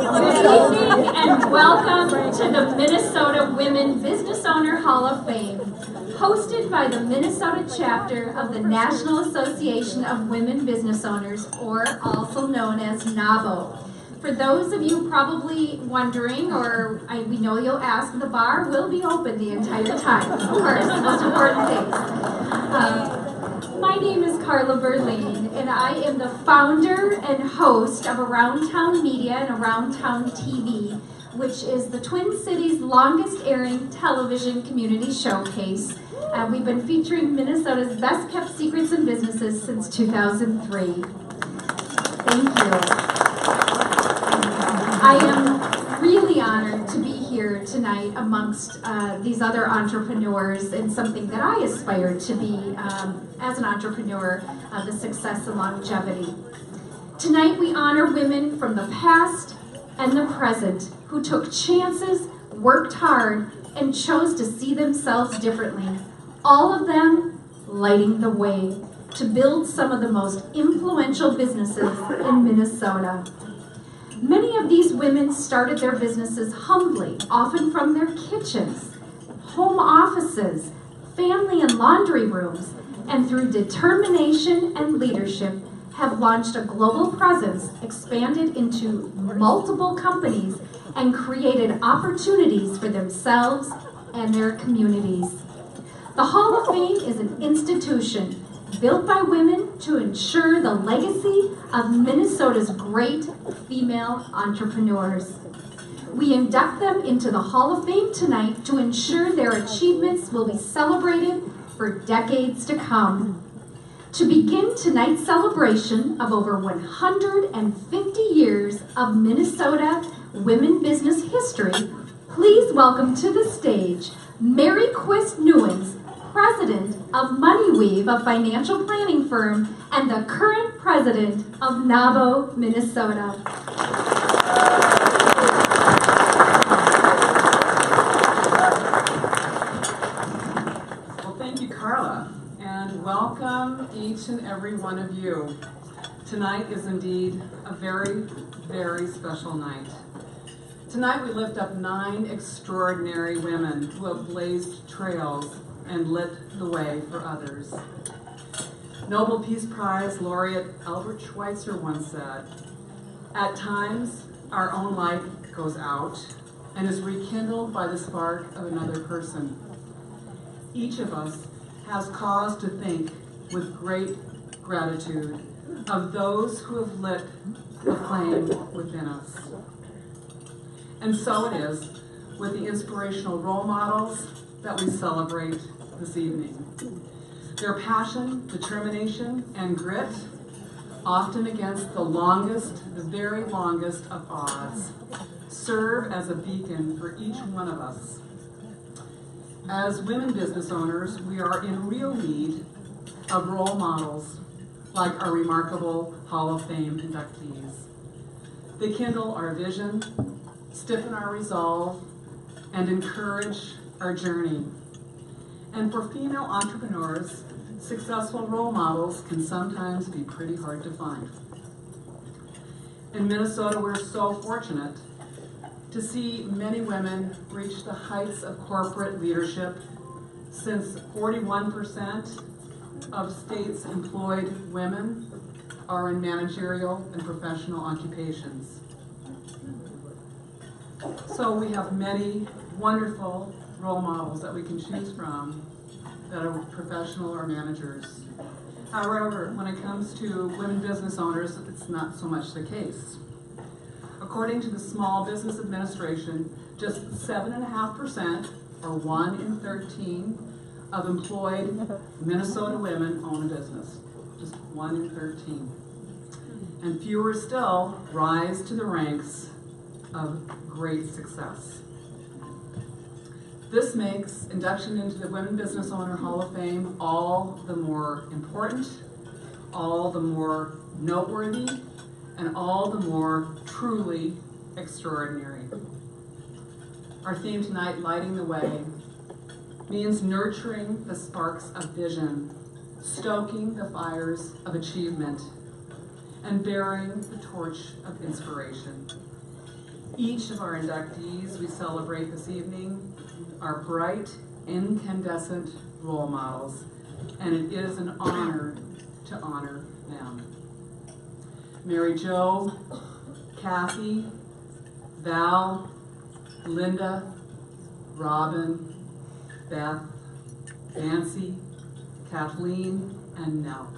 evening and welcome to the Minnesota Women Business Owner Hall of Fame, hosted by the Minnesota chapter of the National Association of Women Business Owners, or also known as NAWBO. For those of you probably wondering, or we know you'll ask, the bar will be open the entire time, of course, the most important thing. My name is Carla Berlin, and I am the founder and host of Around Town Media and Around Town TV, which is the Twin Cities' longest airing television community showcase. We've been featuring Minnesota's best kept secrets and businesses since 2003. Thank you. I am really honored to be here tonight amongst these other entrepreneurs in something that I aspire to be as an entrepreneur, the success and longevity. Tonight we honor women from the past and the present who took chances, worked hard, and chose to see themselves differently. All of them lighting the way to build some of the most influential businesses in Minnesota. Many of these women started their businesses humbly, often from their kitchens, home offices, family and laundry rooms, and through determination and leadership have launched a global presence, expanded into multiple companies, and created opportunities for themselves and their communities. The Hall of Fame is an institution built by women to ensure the legacy of Minnesota's great female entrepreneurs. We induct them into the Hall of Fame tonight to ensure their achievements will be celebrated for decades to come. To begin tonight's celebration of over 150 years of Minnesota women business history, please welcome to the stage Mary Quist Newens, President of MoneyWeave, a financial planning firm, and the current president of NAWBO, Minnesota. Well, thank you, Carla, and welcome each and every one of you. Tonight is indeed a very, very special night. Tonight we lift up 9 extraordinary women who have blazed trails and lit the way for others. Nobel Peace Prize laureate Albert Schweitzer once said, "At times, our own light goes out and is rekindled by the spark of another person. Each of us has cause to think with great gratitude of those who have lit the flame within us." And so it is with the inspirational role models that we celebrate this evening. Their passion, determination, and grit, often against the very longest of odds, serve as a beacon for each one of us. As women business owners, we are in real need of role models like our remarkable Hall of Fame inductees. They kindle our vision, stiffen our resolve, and encourage our journey. And for female entrepreneurs, successful role models can sometimes be pretty hard to find. In Minnesota, we're so fortunate to see many women reach the heights of corporate leadership, since 41% of states' employed women are in managerial and professional occupations. So we have many wonderful role models that we can choose from that are professional or managers. However, when it comes to women business owners, it's not so much the case. According to the Small Business Administration, just 7.5%, or 1 in 13, of employed Minnesota women own a business. Just 1 in 13. And fewer still rise to the ranks of great success. This makes induction into the Women Business Owner Hall of Fame all the more important, all the more noteworthy, and all the more truly extraordinary. Our theme tonight, Lighting the Way, means nurturing the sparks of vision, stoking the fires of achievement, and bearing the torch of inspiration. Each of our inductees we celebrate this evening are bright, incandescent role models, and it is an honor to honor them. Mary Jo, Kathy, Val, Linda, Robin, Beth, Nancy, Kathleen, and Nell.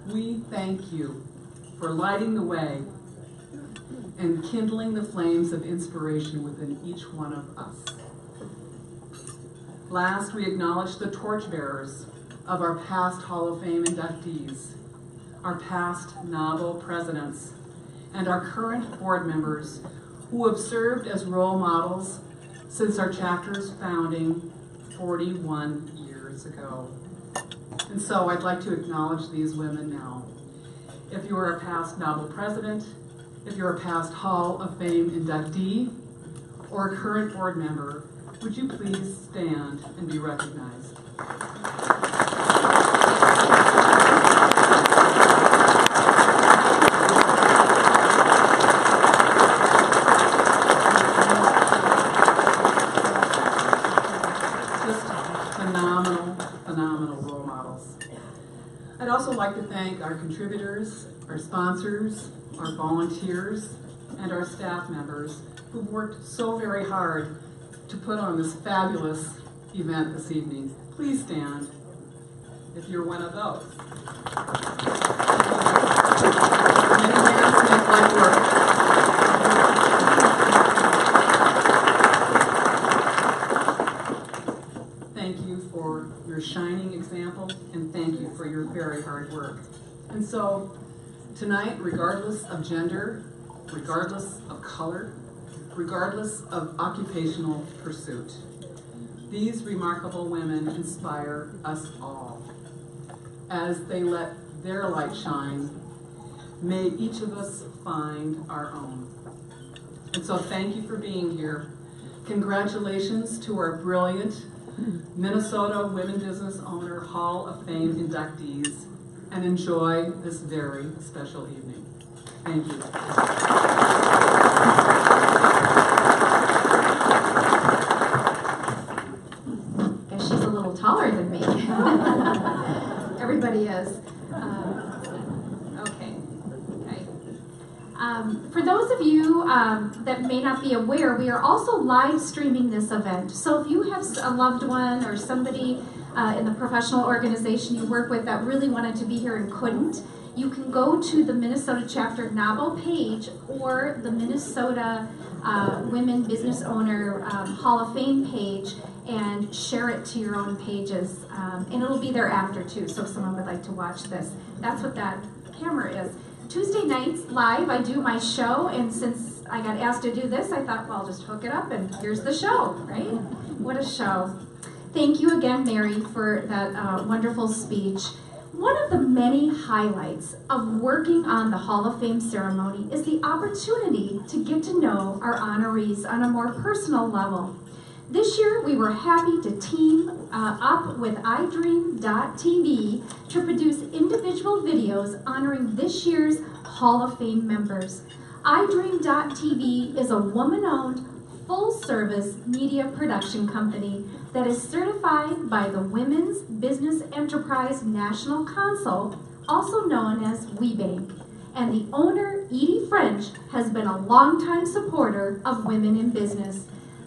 We thank you for lighting the way and kindling the flames of inspiration within each one of us. Last, we acknowledge the torchbearers of our past Hall of Fame inductees, our past NAWBO presidents, and our current board members who have served as role models since our chapter's founding 41 years ago. And so I'd like to acknowledge these women now. If you are a past NAWBO president, if you're a past Hall of Fame inductee, or a current board member, would you please stand and be recognized? Just phenomenal role models. I'd also like to thank our contributors, our sponsors, our volunteers, and our staff members who worked so very hard to put on this fabulous event this evening. Please stand if you're one of those. Many hands make light work. Thank you for your shining example, and thank you for your very hard work. And so, tonight, regardless of gender, regardless of color, regardless of occupational pursuit, these remarkable women inspire us all. As they let their light shine, may each of us find our own. And so thank you for being here. Congratulations to our brilliant Minnesota Women Business Owner Hall of Fame inductees, and enjoy this very special evening. Thank you. Guess she's a little taller than me. Everybody is. Okay. For those of you that may not be aware, we are also live streaming this event. So if you have a loved one or somebody in the professional organization you work with that really wanted to be here and couldn't, you can go to the Minnesota Chapter NAWBO page or the Minnesota Women Business Owner Hall of Fame page and share it to your own pages. And it'll be there after too, so if someone would like to watch this. That's what that camera is. Tuesday nights live, I do my show, and since I got asked to do this, I thought, well, I'll just hook it up and here's the show, right? What a show. Thank you again, Mary, for that wonderful speech. One of the many highlights of working on the Hall of Fame ceremony is the opportunity to get to know our honorees on a more personal level. This year, we were happy to team up with iDream.tv to produce individual videos honoring this year's Hall of Fame members. iDream.tv is a woman-owned, full-service media production company that is certified by the Women's Business Enterprise National Council, also known as WeBank. And the owner, Edie French, has been a longtime supporter of women in business.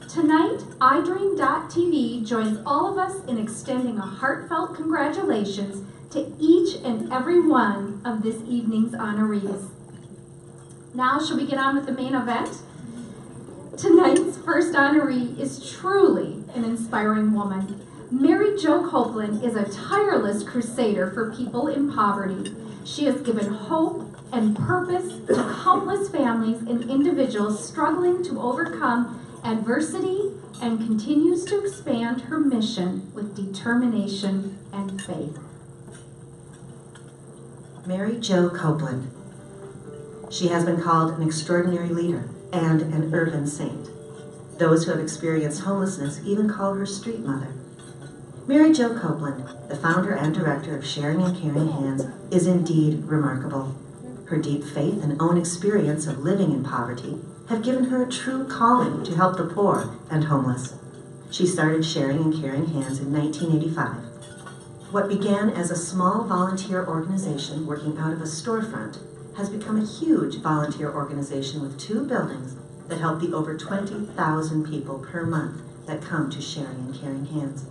Tonight, iDream.tv joins all of us in extending a heartfelt congratulations to each and every one of this evening's honorees. Now, shall we get on with the main event? Tonight's first honoree is truly an inspiring woman. Mary Jo Copeland is a tireless crusader for people in poverty. She has given hope and purpose to countless families and individuals struggling to overcome adversity and continues to expand her mission with determination and faith. Mary Jo Copeland. She has been called an extraordinary leader and an urban saint. Those who have experienced homelessness even call her street mother. Mary Jo Copeland, the founder and director of Sharing and Caring Hands, is indeed remarkable. Her deep faith and own experience of living in poverty have given her a true calling to help the poor and homeless. She started Sharing and Caring Hands in 1985. What began as a small volunteer organization working out of a storefront has become a huge volunteer organization with 2 buildings that help the over 20,000 people per month that come to Sharing and Caring Hands.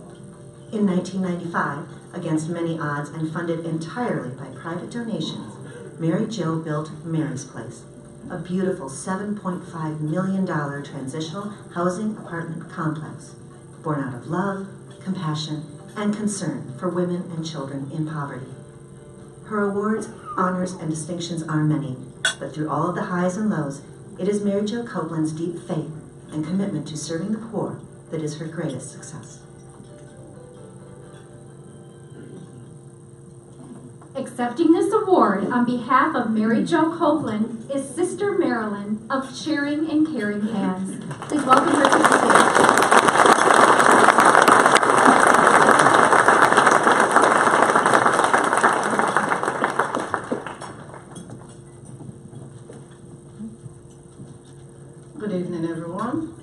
In 1995, against many odds and funded entirely by private donations, Mary Jo built Mary's Place, a beautiful $7.5 million transitional housing apartment complex born out of love, compassion, and concern for women and children in poverty. Her awards, honors, and distinctions are many, but through all of the highs and lows, it is Mary Jo Copeland's deep faith and commitment to serving the poor that is her greatest success. Accepting this award on behalf of Mary Jo Copeland is Sister Marilyn of Sharing and Caring Hands. Please welcome her to the stage. Good evening, everyone.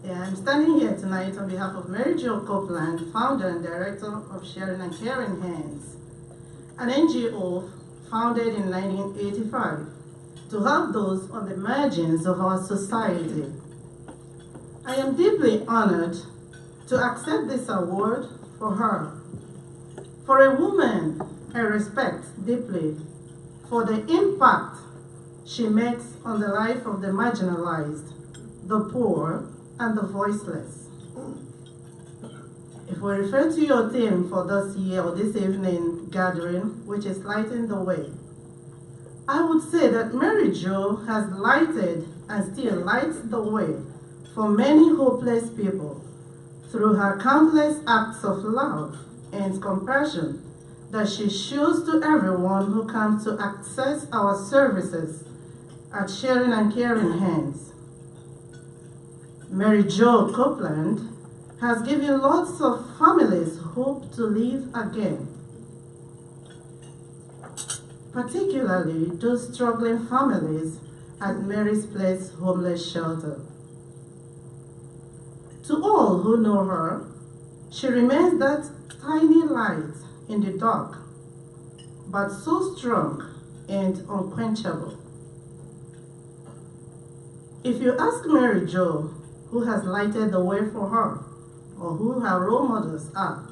Yeah, I'm standing here tonight on behalf of Mary Jo Copeland, founder and director of Sharing and Caring Hands, an NGO founded in 1985 to help those on the margins of our society. I am deeply honored to accept this award for her. For a woman I respect deeply for the impact she makes on the life of the marginalized, the poor, and the voiceless. If we refer to your theme for this year or this evening gathering, which is Lighting the Way, I would say that Mary Jo has lighted and still lights the way for many hopeless people through her countless acts of love and compassion that she shows to everyone who comes to access our services at Sharing and Caring Hands. Mary Jo Copeland has given lots of families hope to live again, particularly those struggling families at Mary's Place Homeless Shelter. To all who know her, she remains that tiny light in the dark, but so strong and unquenchable. If you ask Mary Jo, who has lighted the way for her, or who her role models are,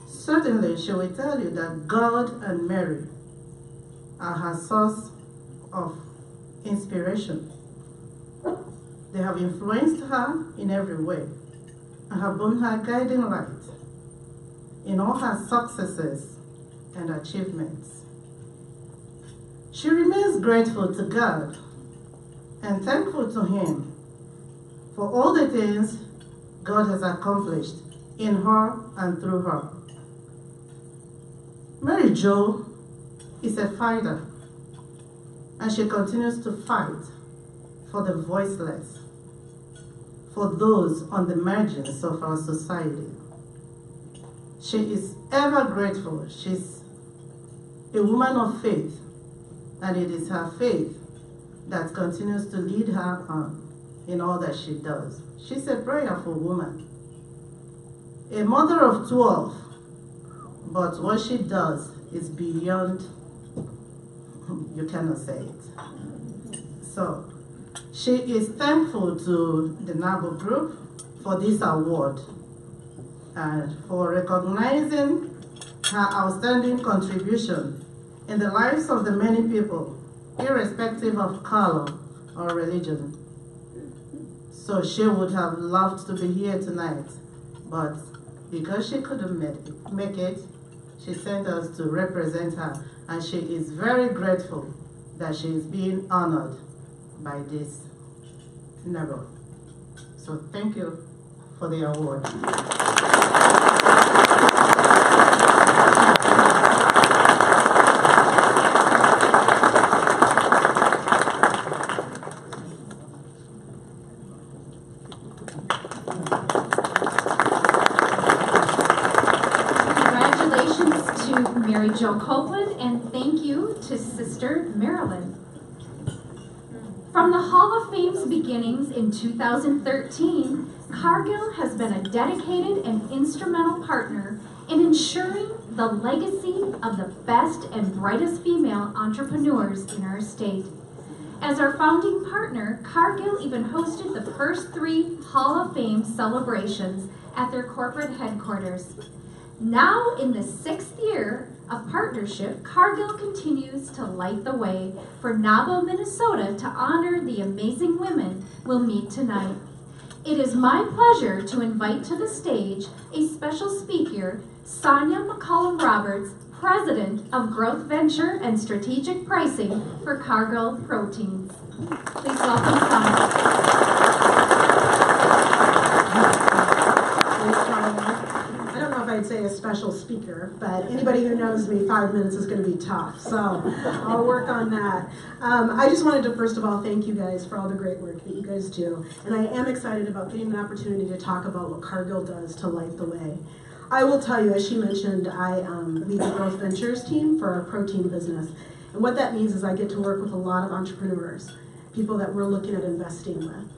certainly she will tell you that God and Mary are her source of inspiration. They have influenced her in every way and have been her guiding light in all her successes and achievements. She remains grateful to God and thankful to Him for all the things God has accomplished in her and through her. Mary Jo is a fighter, and she continues to fight for the voiceless, for those on the margins of our society. She is ever grateful. She's a woman of faith, and it is her faith that continues to lead her on in all that she does. She's a prayerful woman, a mother of 12, but what she does is beyond, you cannot say it. So, she is thankful to the NAWBO group for this award and for recognizing her outstanding contribution in the lives of the many people, irrespective of color or religion. So she would have loved to be here tonight, but because she couldn't make it, she sent us to represent her, and she is very grateful that she is being honored by this NAWBO. So thank you for the award. Congratulations to Mary Jo Copeland, and thank you to Sister Marilyn. Hall of Fame's beginnings in 2013, Cargill has been a dedicated and instrumental partner in ensuring the legacy of the best and brightest female entrepreneurs in our state. As our founding partner, Cargill even hosted the first 3 Hall of Fame celebrations at their corporate headquarters. Now, in the 6th year of partnership, Cargill continues to light the way for NAWBO, Minnesota to honor the amazing women we'll meet tonight. It is my pleasure to invite to the stage a special speaker, Sonia McCollum Roberts, President of Growth Venture and Strategic Pricing for Cargill Proteins. Please welcome Sonia. I don't know if I'd say a special speaker, but anybody who knows me, 5 minutes is going to be tough, so I'll work on that. I just wanted to first of all thank you guys for all the great work that you guys do, and I am excited about getting an opportunity to talk about what Cargill does to light the way. I will tell you, as she mentioned, I lead the Growth Ventures team for our protein business, and what that means is I get to work with a lot of entrepreneurs, people that we're looking at investing with.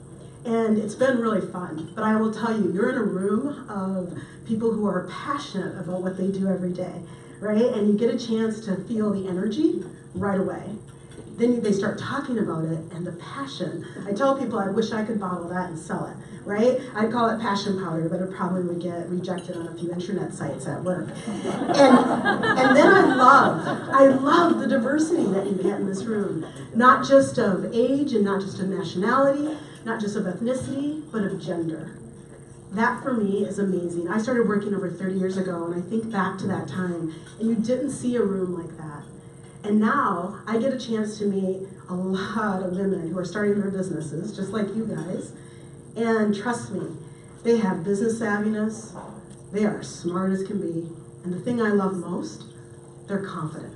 And it's been really fun, but I will tell you, you're in a room of people who are passionate about what they do every day, right? And you get a chance to feel the energy right away. Then they start talking about it and the passion. I tell people I wish I could bottle that and sell it, right? I'd call it passion powder, but it probably would get rejected on a few internet sites at work. And then I love the diversity that you get in this room, not just of age and not just of nationality, not just of ethnicity, but of gender. That for me is amazing. I started working over 30 years ago, and I think back to that time, and you didn't see a room like that. And now I get a chance to meet a lot of women who are starting their businesses, just like you guys. And trust me, they have business savviness, they are smart as can be, and the thing I love most, they're confident.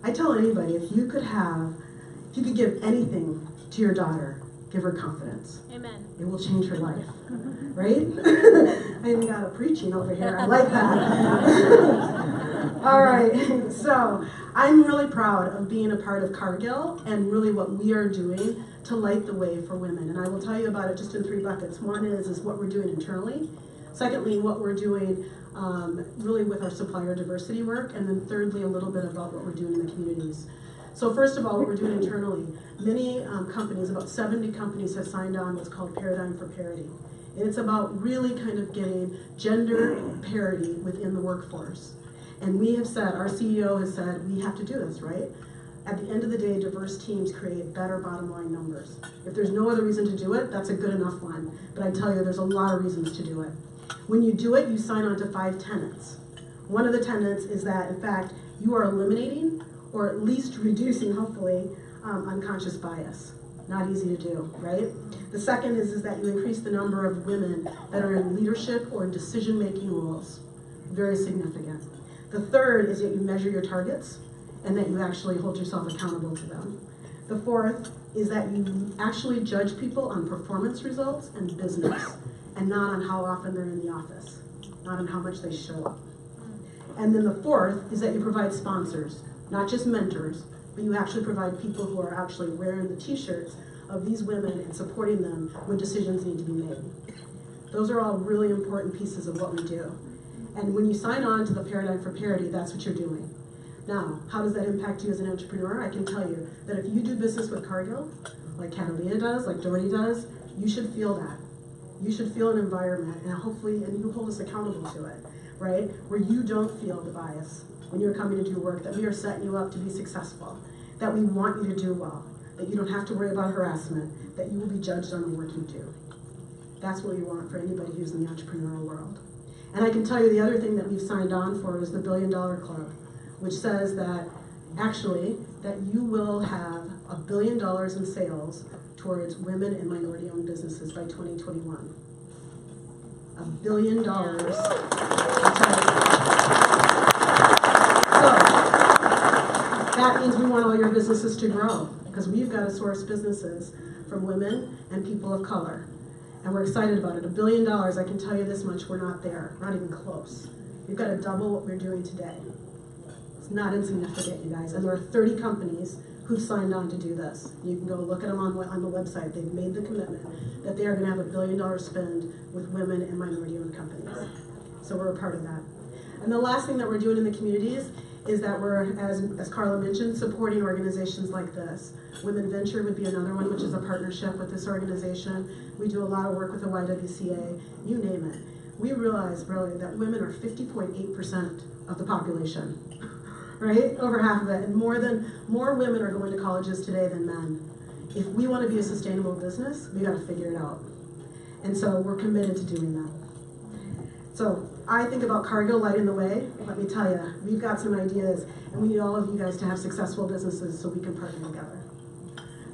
I tell anybody, if you could give anything to your daughter, give her confidence. Amen. It will change her life, right? I even got a preaching over here. I like that. All right, so I'm really proud of being a part of Cargill and really what we are doing to light the way for women. And I will tell you about it just in 3 buckets. One is what we're doing internally. Secondly, what we're doing really with our supplier diversity work. And then thirdly, a little bit about what we're doing in the communities. So first of all, what we're doing internally, many companies, about 70 companies have signed on what's called Paradigm for Parity. And it's about really kind of getting gender parity within the workforce. And we have said, our CEO has said, we have to do this, right? At the end of the day, diverse teams create better bottom line numbers. If there's no other reason to do it, that's a good enough one. But I tell you, there's a lot of reasons to do it. When you do it, you sign on to 5 tenets. One of the tenets is that, in fact, you are eliminating or at least reducing, hopefully, unconscious bias. Not easy to do, right? The second is that you increase the number of women that are in leadership or in decision-making roles. Very significant. The third is that you measure your targets and that you actually hold yourself accountable to them. The fourth is that you actually judge people on performance results and business and not on how often they're in the office, not on how much they show up. And then the fourth is that you provide sponsors, not just mentors, but you actually provide people who are actually wearing the t-shirts of these women and supporting them when decisions need to be made. Those are all really important pieces of what we do. And when you sign on to the Paradigm for Parity, that's what you're doing. Now, how does that impact you as an entrepreneur? I can tell you that if you do business with Cargill, like Catalina does, like Doherty does, you should feel that. You should feel an environment, and hopefully, and you hold us accountable to it, right? Where you don't feel the bias when you're coming to do work, that we are setting you up to be successful, that we want you to do well, that you don't have to worry about harassment, that you will be judged on the work you do. That's what we want for anybody who's in the entrepreneurial world. And I can tell you the other thing that we've signed on for is the $1 Billion Club, which says that actually that you will have $1 billion in sales towards women and minority-owned businesses by 2021. $1 billion. That means we want all your businesses to grow because we've got to source businesses from women and people of color. And we're excited about it. $1 billion, I can tell you this much, we're not there. We're not even close. We've got to double what we're doing today. It's not insignificant, you guys. And there are 30 companies who've signed on to do this. You can go look at them on the website. They've made the commitment that they are going to have $1 billion spend with women and minority-owned companies. So we're a part of that. And the last thing that we're doing in the communities is that we're, as Carla mentioned, supporting organizations like this. Women Venture would be another one, which is a partnership with this organization. We do a lot of work with the YWCA, you name it. We realize really that women are 50.8% of the population, right? Over half of it, and more women are going to colleges today than men. If we want to be a sustainable business, we got to figure it out. And so we're committed to doing that. So I think about Cargill lighting the way. Let me tell you, we've got some ideas, and we need all of you guys to have successful businesses so we can partner together.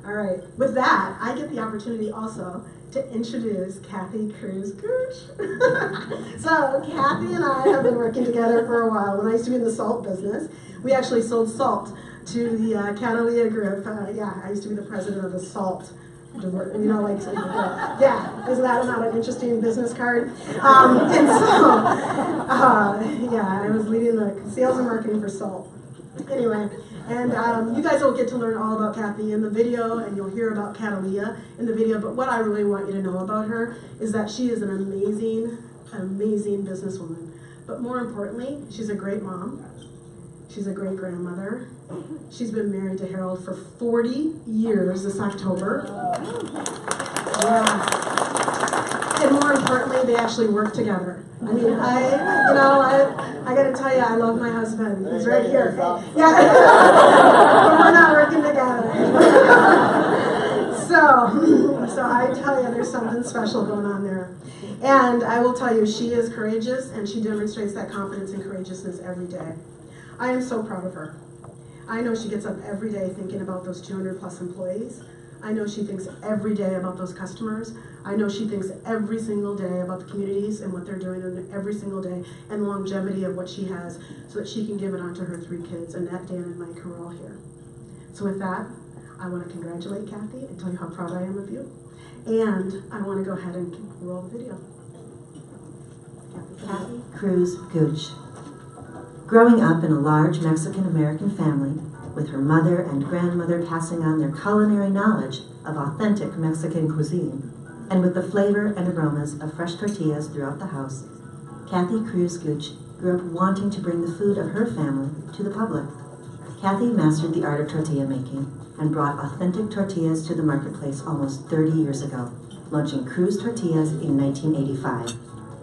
All right, with that, I get the opportunity also to introduce Kathy Cruz Gooch. So Kathy and I have been working together for a while. When I used to be in the salt business, we actually sold salt to the Catalina group. I used to be the president of the salt. Yeah, isn't that not an interesting business card? And so, I was leading the sales and marketing for salt. Anyway, and you guys will get to learn all about Kathy in the video, and you'll hear about Catalina in the video, but what I really want you to know about her is that she is an amazing, amazing businesswoman. But more importantly, she's a great mom. She's a great grandmother. She's been married to Harold for 40 years this October. Yeah. And more importantly, they actually work together. I mean, I got to tell you, I love my husband. He's right here. Yeah. But we're not working together. So I tell you, there's something special going on there. And I will tell you, she is courageous, and she demonstrates that confidence and courageousness every day. I am so proud of her. I know she gets up every day thinking about those 200 plus employees. I know she thinks every day about those customers. I know she thinks every single day about the communities and what they're doing every single day, and the longevity of what she has so that she can give it on to her 3 kids, Annette, Dan, and Mike, who are all here. So with that, I want to congratulate Kathy and tell you how proud I am of you. And I want to go ahead and roll the video. Kathy Cruz Gooch. Growing up in a large Mexican-American family, with her mother and grandmother passing on their culinary knowledge of authentic Mexican cuisine, and with the flavor and aromas of fresh tortillas throughout the house, Kathy Cruz Gooch grew up wanting to bring the food of her family to the public. Kathy mastered the art of tortilla making and brought authentic tortillas to the marketplace almost 30 years ago, launching Cruz Tortillas in 1985,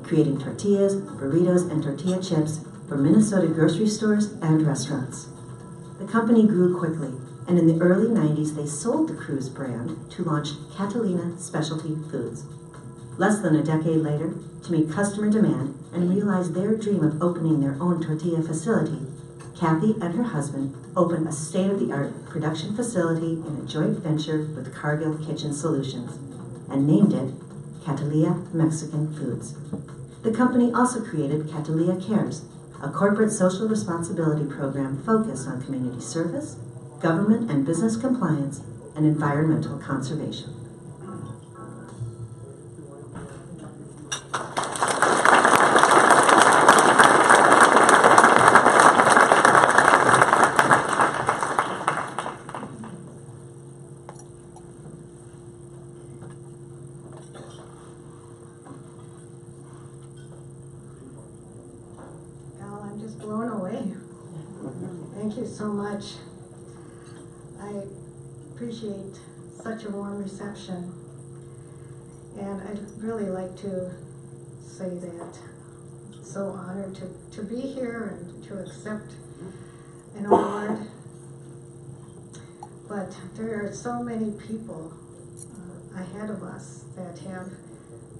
creating tortillas, burritos, and tortilla chips for Minnesota grocery stores and restaurants. The company grew quickly, and in the early 90s they sold the Cruz brand to launch Catalina Specialty Foods. Less than a decade later, to meet customer demand and realize their dream of opening their own tortilla facility, Kathy and her husband opened a state-of-the-art production facility in a joint venture with Cargill Kitchen Solutions and named it Catalina Mexican Foods. The company also created Catalina Cares, a corporate social responsibility program focused on community service, government and business compliance, and environmental conservation. I'm just blown away. Thank you so much. I appreciate such a warm reception. And I'd really like to say that I'm so honored to be here and to accept an award. But there are so many people ahead of us that have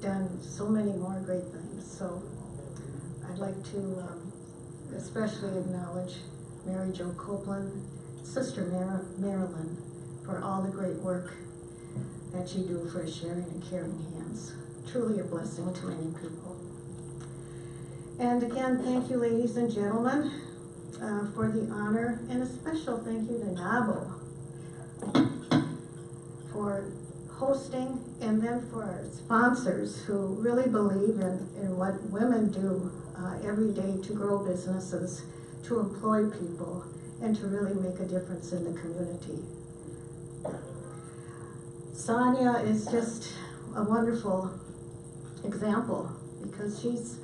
done so many more great things. So I'd like to especially acknowledge Mary Jo Copeland, Sister Marilyn, for all the great work that you do for sharing and caring hands. Truly a blessing to many people. And again, thank you, ladies and gentlemen, for the honor, and a special thank you to NAWBO for hosting, and then for our sponsors who really believe in what women do every day to grow businesses, to employ people, and to really make a difference in the community. Sonia is just a wonderful example because she's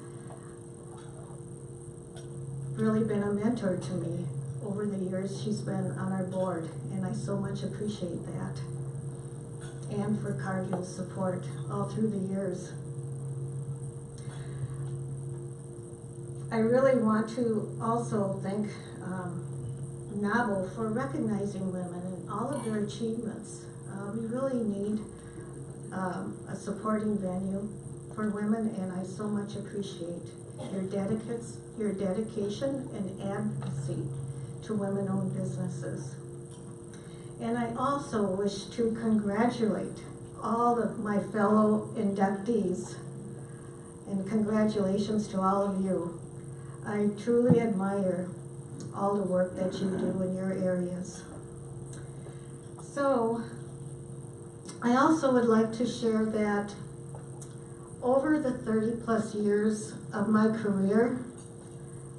really been a mentor to me over the years she's been on our board, and I so much appreciate that. And for Cargill's support all through the years. I really want to also thank NAWBO for recognizing women and all of their achievements. We really need a supporting venue for women, and I so much appreciate your dedication and advocacy to women-owned businesses. And I also wish to congratulate all of my fellow inductees, and congratulations to all of you. I truly admire all the work that you do in your areas. So, I also would like to share that over the 30+ years of my career,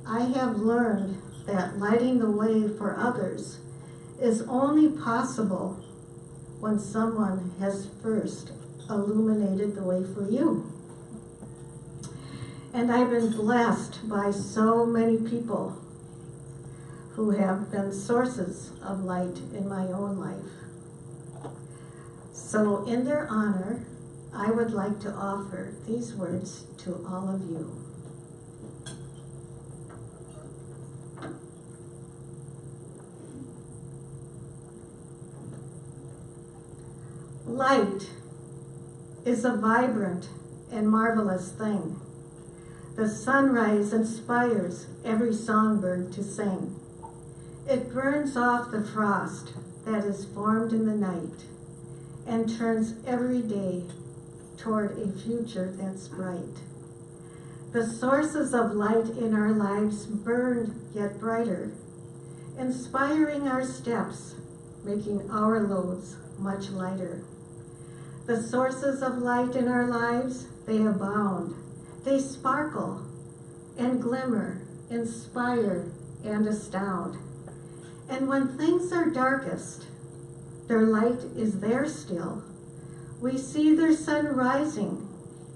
I have learned that lighting the way for others is only possible when someone has first illuminated the way for you. And I've been blessed by so many people who have been sources of light in my own life. So in their honor, I would like to offer these words to all of you. Light is a vibrant and marvelous thing. The sunrise inspires every songbird to sing. It burns off the frost that is formed in the night and turns every day toward a future that's bright. The sources of light in our lives burn yet brighter, inspiring our steps, making our loads much lighter. The sources of light in our lives, they abound. They sparkle and glimmer, inspire and astound. And when things are darkest, their light is there still. We see their sun rising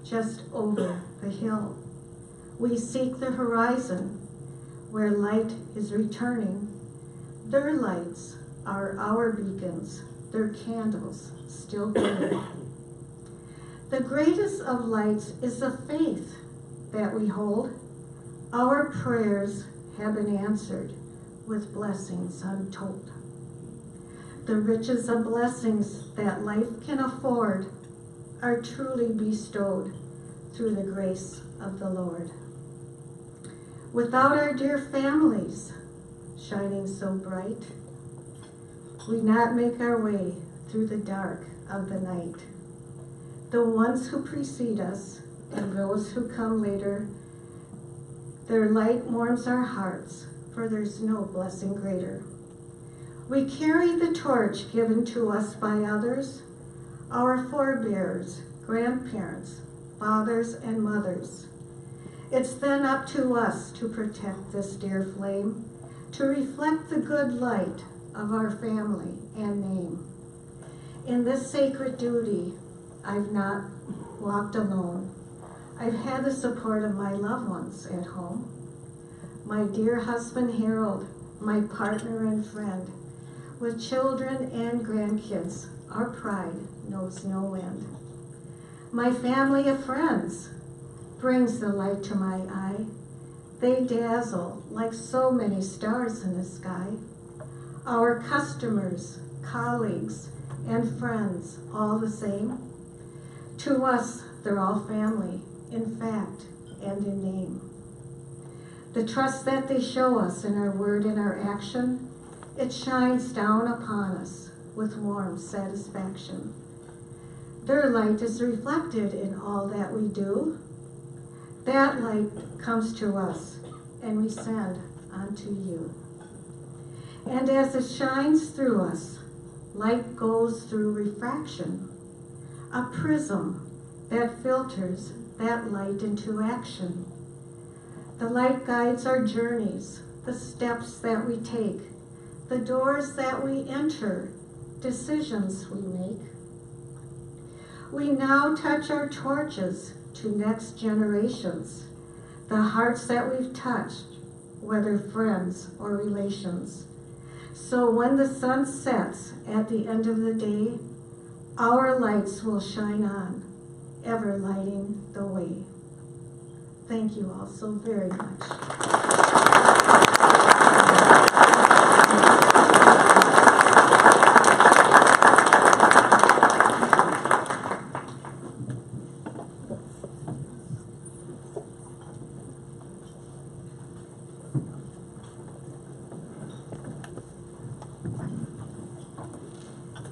just over the hill. We seek the horizon where light is returning. Their lights are our beacons, their candles still burning. The greatest of lights is the faith that we hold. Our prayers have been answered with blessings untold. The riches of blessings that life can afford are truly bestowed through the grace of the Lord. Without our dear families shining so bright, we not make our way through the dark of the night. The ones who precede us and those who come later, their light warms our hearts, for there's no blessing greater. We carry the torch given to us by others, our forebears, grandparents, fathers, and mothers. It's then up to us to protect this dear flame, to reflect the good light of our family and name. In this sacred duty, I've not walked alone. I've had the support of my loved ones at home. My dear husband Harold, my partner and friend, with children and grandkids, our pride knows no end. My family of friends brings the light to my eye. They dazzle like so many stars in the sky. Our customers, colleagues, and friends, all the same. To us, they're all family, in fact and in name. The trust that they show us in our word and our action, it shines down upon us with warm satisfaction. Their light is reflected in all that we do. That light comes to us and we send unto you. And as it shines through us, light goes through refraction, a prism that filters that light into action. The light guides our journeys, the steps that we take, the doors that we enter, decisions we make. We now touch our torches to next generations, the hearts that we've touched, whether friends or relations. So when the sun sets at the end of the day, our lights will shine on, ever lighting the way. Thank you all so very much.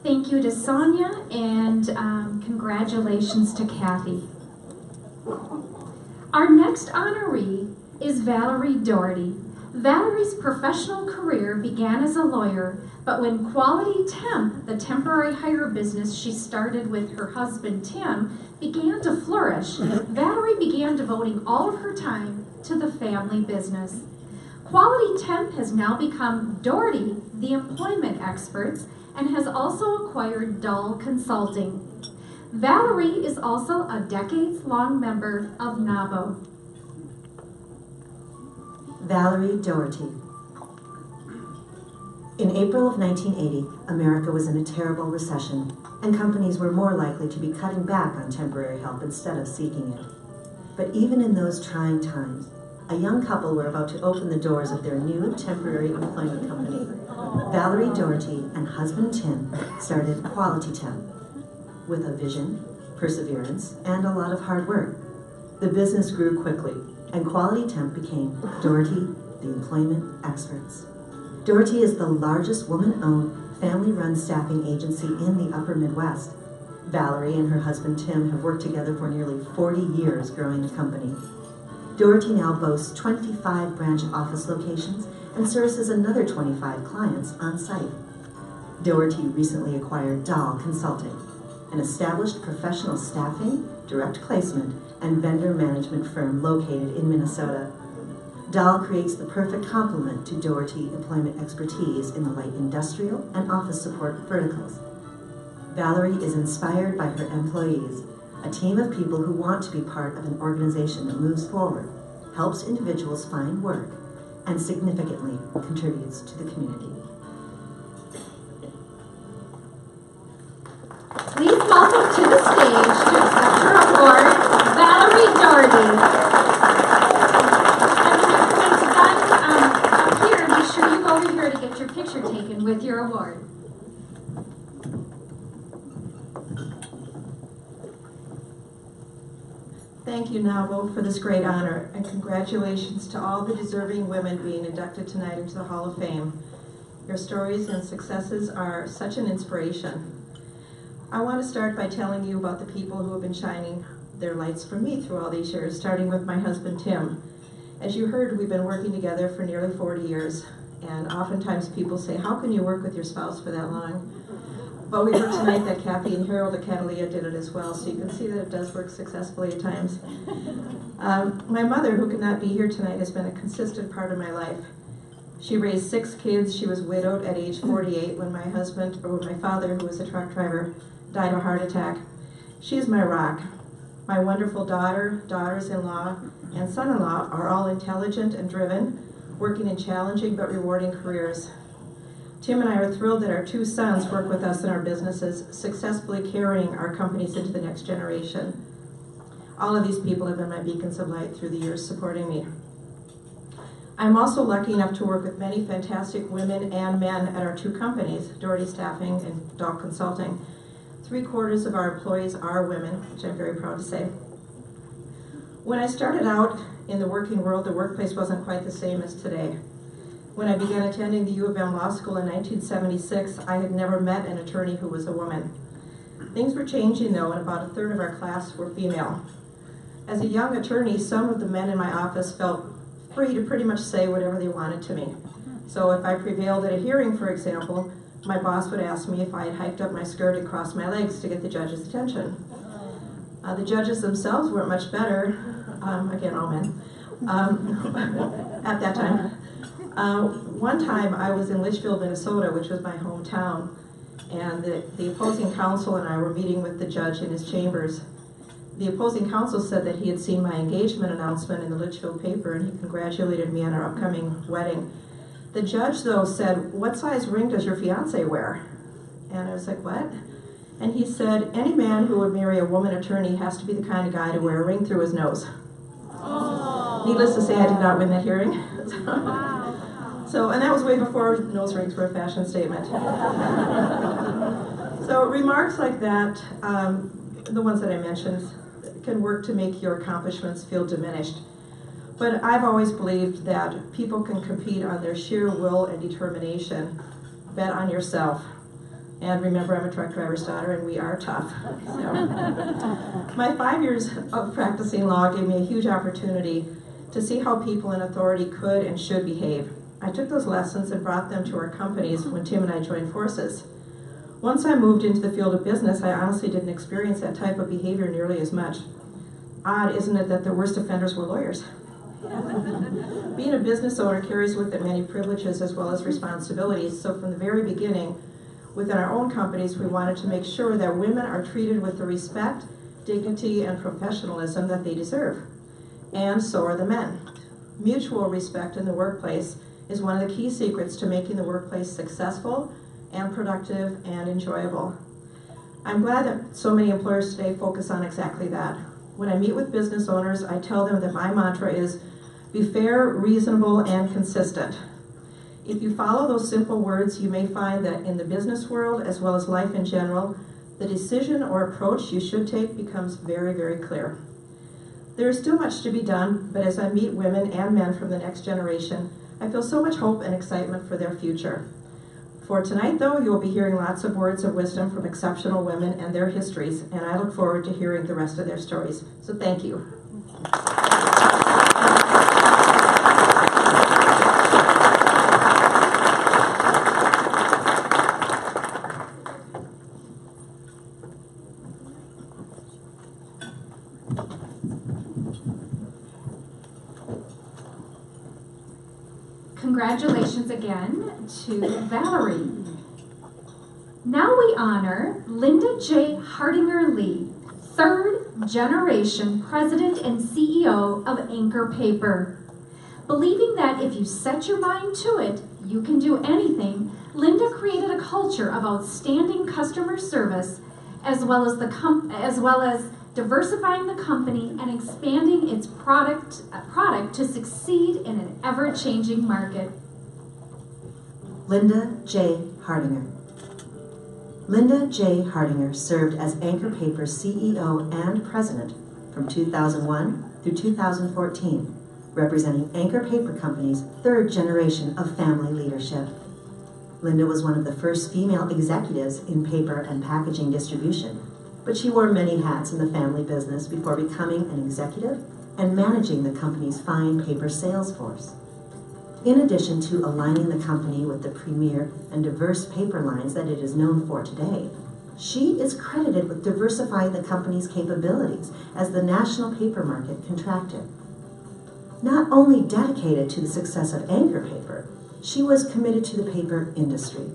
Thank you to Sonia, and congratulations to Kathy. Our next honoree is Valerie Doherty. Valerie's professional career began as a lawyer, but when Quality Temp, the temporary hire business she started with her husband Tim, began to flourish, Valerie began devoting all of her time to the family business. Quality Temp has now become Doherty, the employment experts, and has also acquired Dahl Consulting. Valerie is also a decades-long member of NAWBO. Valerie Doherty. In April of 1980, America was in a terrible recession, and companies were more likely to be cutting back on temporary help instead of seeking it. But even in those trying times, a young couple were about to open the doors of their new temporary employment company. Valerie Doherty and husband Tim started Quality Temp. With a vision, perseverance, and a lot of hard work, the business grew quickly, and Quality Temp became Doherty, the employment experts. Doherty is the largest woman-owned, family-run staffing agency in the upper Midwest. Valerie and her husband Tim have worked together for nearly 40 years growing the company. Doherty now boasts 25 branch office locations and services another 25 clients on site. Doherty recently acquired Dahl Consulting, an established professional staffing, direct placement, and vendor management firm located in Minnesota. Dahl creates the perfect complement to Doherty employment expertise in the light industrial and office support verticals. Valerie is inspired by her employees, a team of people who want to be part of an organization that moves forward, helps individuals find work, and significantly contributes to the community. Please welcome to the stage to accept her award, Valerie Doherty. And when it's done up here, be sure you go over here to get your picture taken with your award. Thank you, NAWBO, for this great honor, and congratulations to all the deserving women being inducted tonight into the Hall of Fame. Your stories and successes are such an inspiration. I want to start by telling you about the people who have been shining their lights for me through all these years, starting with my husband, Tim. As you heard, we've been working together for nearly 40 years, and oftentimes people say, how can you work with your spouse for that long? But we heard tonight that Kathy and Harold and Catalina did it as well, so you can see that it does work successfully at times. My mother, who could not be here tonight, has been a consistent part of my life. She raised 6 kids. She was widowed at age 48 when my father, who was a truck driver, died of a heart attack. She is my rock. My wonderful daughter, daughters-in-law, and son-in-law are all intelligent and driven, working in challenging but rewarding careers. Tim and I are thrilled that our 2 sons work with us in our businesses, successfully carrying our companies into the next generation. All of these people have been my beacons of light through the years supporting me. I'm also lucky enough to work with many fantastic women and men at our 2 companies, Doherty Staffing and Dahl Consulting. 3/4 of our employees are women, which I'm very proud to say. When I started out in the working world, the workplace wasn't quite the same as today. When I began attending the U of M Law School in 1976, I had never met an attorney who was a woman. Things were changing though, and about 1/3 of our class were female. As a young attorney, some of the men in my office felt free to pretty much say whatever they wanted to me. So if I prevailed at a hearing, for example, my boss would ask me if I had hiked up my skirt and crossed my legs to get the judge's attention. The judges themselves weren't much better, again, all men, at that time. One time I was in Litchfield, Minnesota, which was my hometown, And the opposing counsel and I were meeting with the judge in his chambers. The opposing counsel said that he had seen my engagement announcement in the Litchfield paper and he congratulated me on our upcoming wedding. The judge, though, said, "What size ring does your fiance wear?" And I was like, "What?" And he said, "Any man who would marry a woman attorney has to be the kind of guy to wear a ring through his nose." Oh. Needless to say, I did not win that hearing. So, and that was way before nose rings were a fashion statement. So remarks like that, the ones that I mentioned, can work to make your accomplishments feel diminished. But I've always believed that people can compete on their sheer will and determination. Bet on yourself. And remember, I'm a truck driver's daughter and we are tough. So, my 5 years of practicing law gave me a huge opportunity to see how people in authority could and should behave. I took those lessons and brought them to our companies when Tim and I joined forces. Once I moved into the field of business, I honestly didn't experience that type of behavior nearly as much. Odd, isn't it, that the worst offenders were lawyers? Being a business owner carries with it many privileges as well as responsibilities, so from the very beginning, within our own companies, we wanted to make sure that women are treated with the respect, dignity, and professionalism that they deserve. And so are the men. Mutual respect in the workplace is one of the key secrets to making the workplace successful and productive and enjoyable. I'm glad that so many employers today focus on exactly that. When I meet with business owners, I tell them that my mantra is, be fair, reasonable, and consistent. If you follow those simple words, you may find that in the business world, as well as life in general, the decision or approach you should take becomes very, very clear. There is still much to be done, but as I meet women and men from the next generation, I feel so much hope and excitement for their future. For tonight, though, you will be hearing lots of words of wisdom from exceptional women and their histories, and I look forward to hearing the rest of their stories. So thank you. Congratulations again to Valerie. Now we honor Linda J. Hardinger Lee, third generation president and CEO of Anchor Paper. Believing that if you set your mind to it, you can do anything, Linda created a culture of outstanding customer service, as well as diversifying the company and expanding its product to succeed in an ever-changing market. Linda J. Hardinger. Linda J. Hardinger served as Anchor Paper's CEO and president from 2001 through 2014, representing Anchor Paper Company's third generation of family leadership. Linda was one of the first female executives in paper and packaging distribution, but she wore many hats in the family business before becoming an executive and managing the company's fine paper sales force. In addition to aligning the company with the premier and diverse paper lines that it is known for today, she is credited with diversifying the company's capabilities as the national paper market contracted. Not only dedicated to the success of Anchor Paper, she was committed to the paper industry.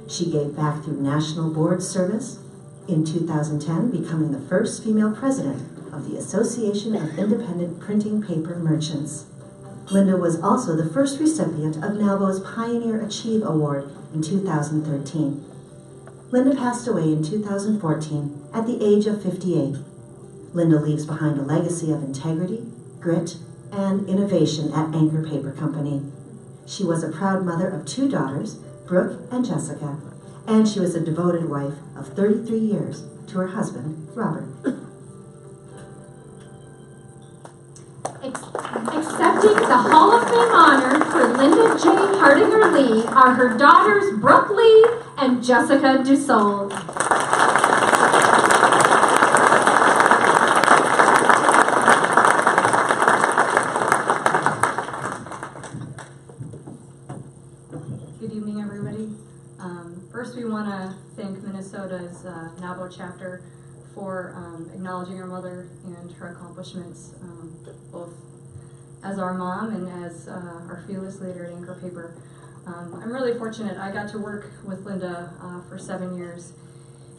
She gave back through national board service, in 2010 becoming the first female president of the Association of Independent Printing Paper Merchants. Linda was also the first recipient of NAWBO's Pioneer Achieve Award in 2013. Linda passed away in 2014 at the age of 58. Linda leaves behind a legacy of integrity, grit, and innovation at Anchor Paper Company. She was a proud mother of 2 daughters, Brooke and Jessica, and she was a devoted wife of 33 years to her husband, Robert. Accepting the Hall of Fame honor for Linda J. Hardinger Lee are her daughters Brooke Lee and Jessica Dussault. Good evening, everybody. First, we want to thank Minnesota's NAWBO chapter for acknowledging our mother and her accomplishments, both as our mom and as our fearless leader at Anchor Paper. I'm really fortunate. I got to work with Linda for 7 years,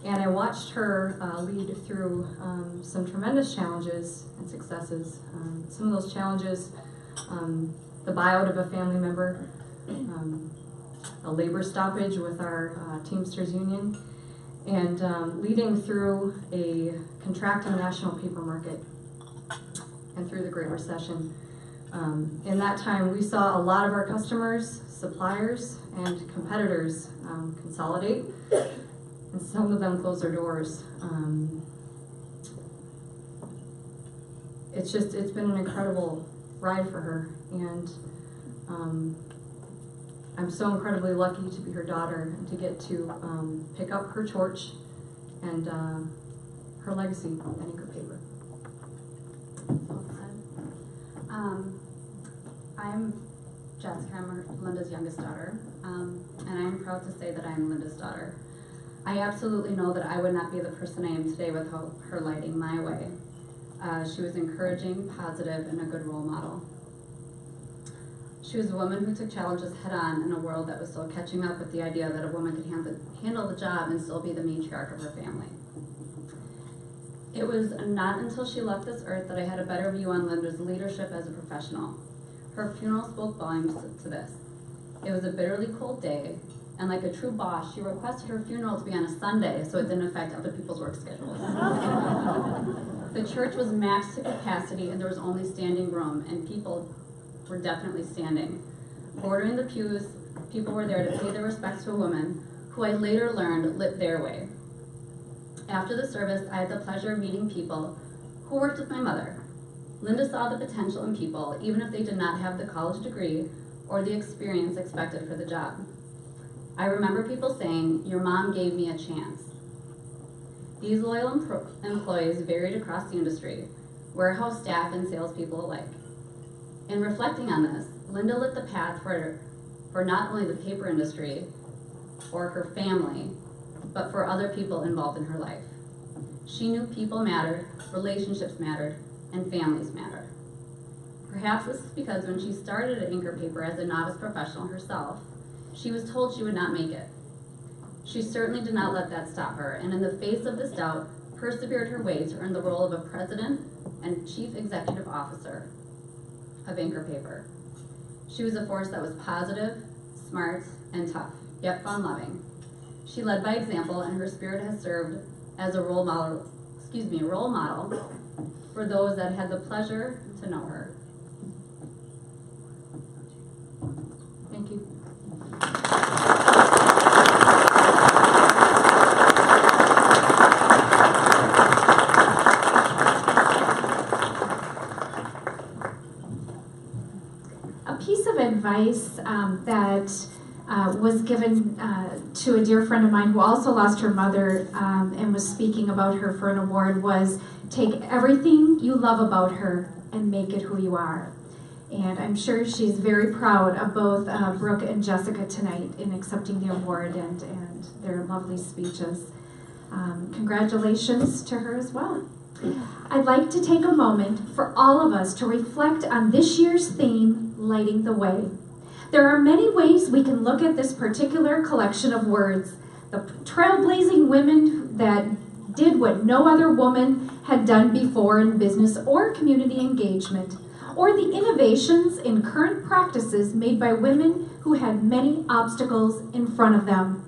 and I watched her lead through some tremendous challenges and successes. Some of those challenges, the buyout of a family member, a labor stoppage with our Teamsters Union, and leading through a contracting national paper market and through the Great Recession. In that time, we saw a lot of our customers, suppliers, and competitors consolidate, and some of them close their doors. It's been an incredible ride for her, and I'm so incredibly lucky to be her daughter and to get to pick up her torch and her legacy at Anchor Paper. I'm Jessica, I'm Linda's youngest daughter, and I'm proud to say that I'm Linda's daughter. I absolutely know that I would not be the person I am today without her lighting my way. She was encouraging, positive, and a good role model. She was a woman who took challenges head on in a world that was still catching up with the idea that a woman could handle the job and still be the matriarch of her family. It was not until she left this earth that I had a better view on Linda's leadership as a professional. Her funeral spoke volumes to this. It was a bitterly cold day, and like a true boss, she requested her funeral to be on a Sunday so it didn't affect other people's work schedules. The church was maxed to capacity and there was only standing room, and people were definitely standing. Bordering the pews, people were there to pay their respects to a woman who I later learned lit their way. After the service, I had the pleasure of meeting people who worked with my mother. Linda saw the potential in people, even if they did not have the college degree or the experience expected for the job. I remember people saying, "Your mom gave me a chance." These loyal employees varied across the industry, warehouse staff and salespeople alike. In reflecting on this, Linda lit the path for not only the paper industry or her family, but for other people involved in her life. She knew people mattered, relationships mattered, and families mattered. Perhaps this is because when she started at Anchor Paper as a novice professional herself, she was told she would not make it. She certainly did not let that stop her, and in the face of this doubt, persevered her way to earn the role of a president and chief executive officer of Anchor Paper. She was a force that was positive, smart, and tough, yet fun-loving. She led by example, and her spirit has served as a role model for those that had the pleasure to know her. Thank you. A piece of advice that was given to a dear friend of mine who also lost her mother and was speaking about her for an award was, take everything you love about her and make it who you are. And I'm sure she's very proud of both Brooke and Jessica tonight in accepting the award and their lovely speeches. Congratulations to her as well. I'd like to take a moment for all of us to reflect on this year's theme, Lighting the Way. There are many ways we can look at this particular collection of words. The trailblazing women that did what no other woman had done before in business or community engagement, or the innovations in current practices made by women who had many obstacles in front of them,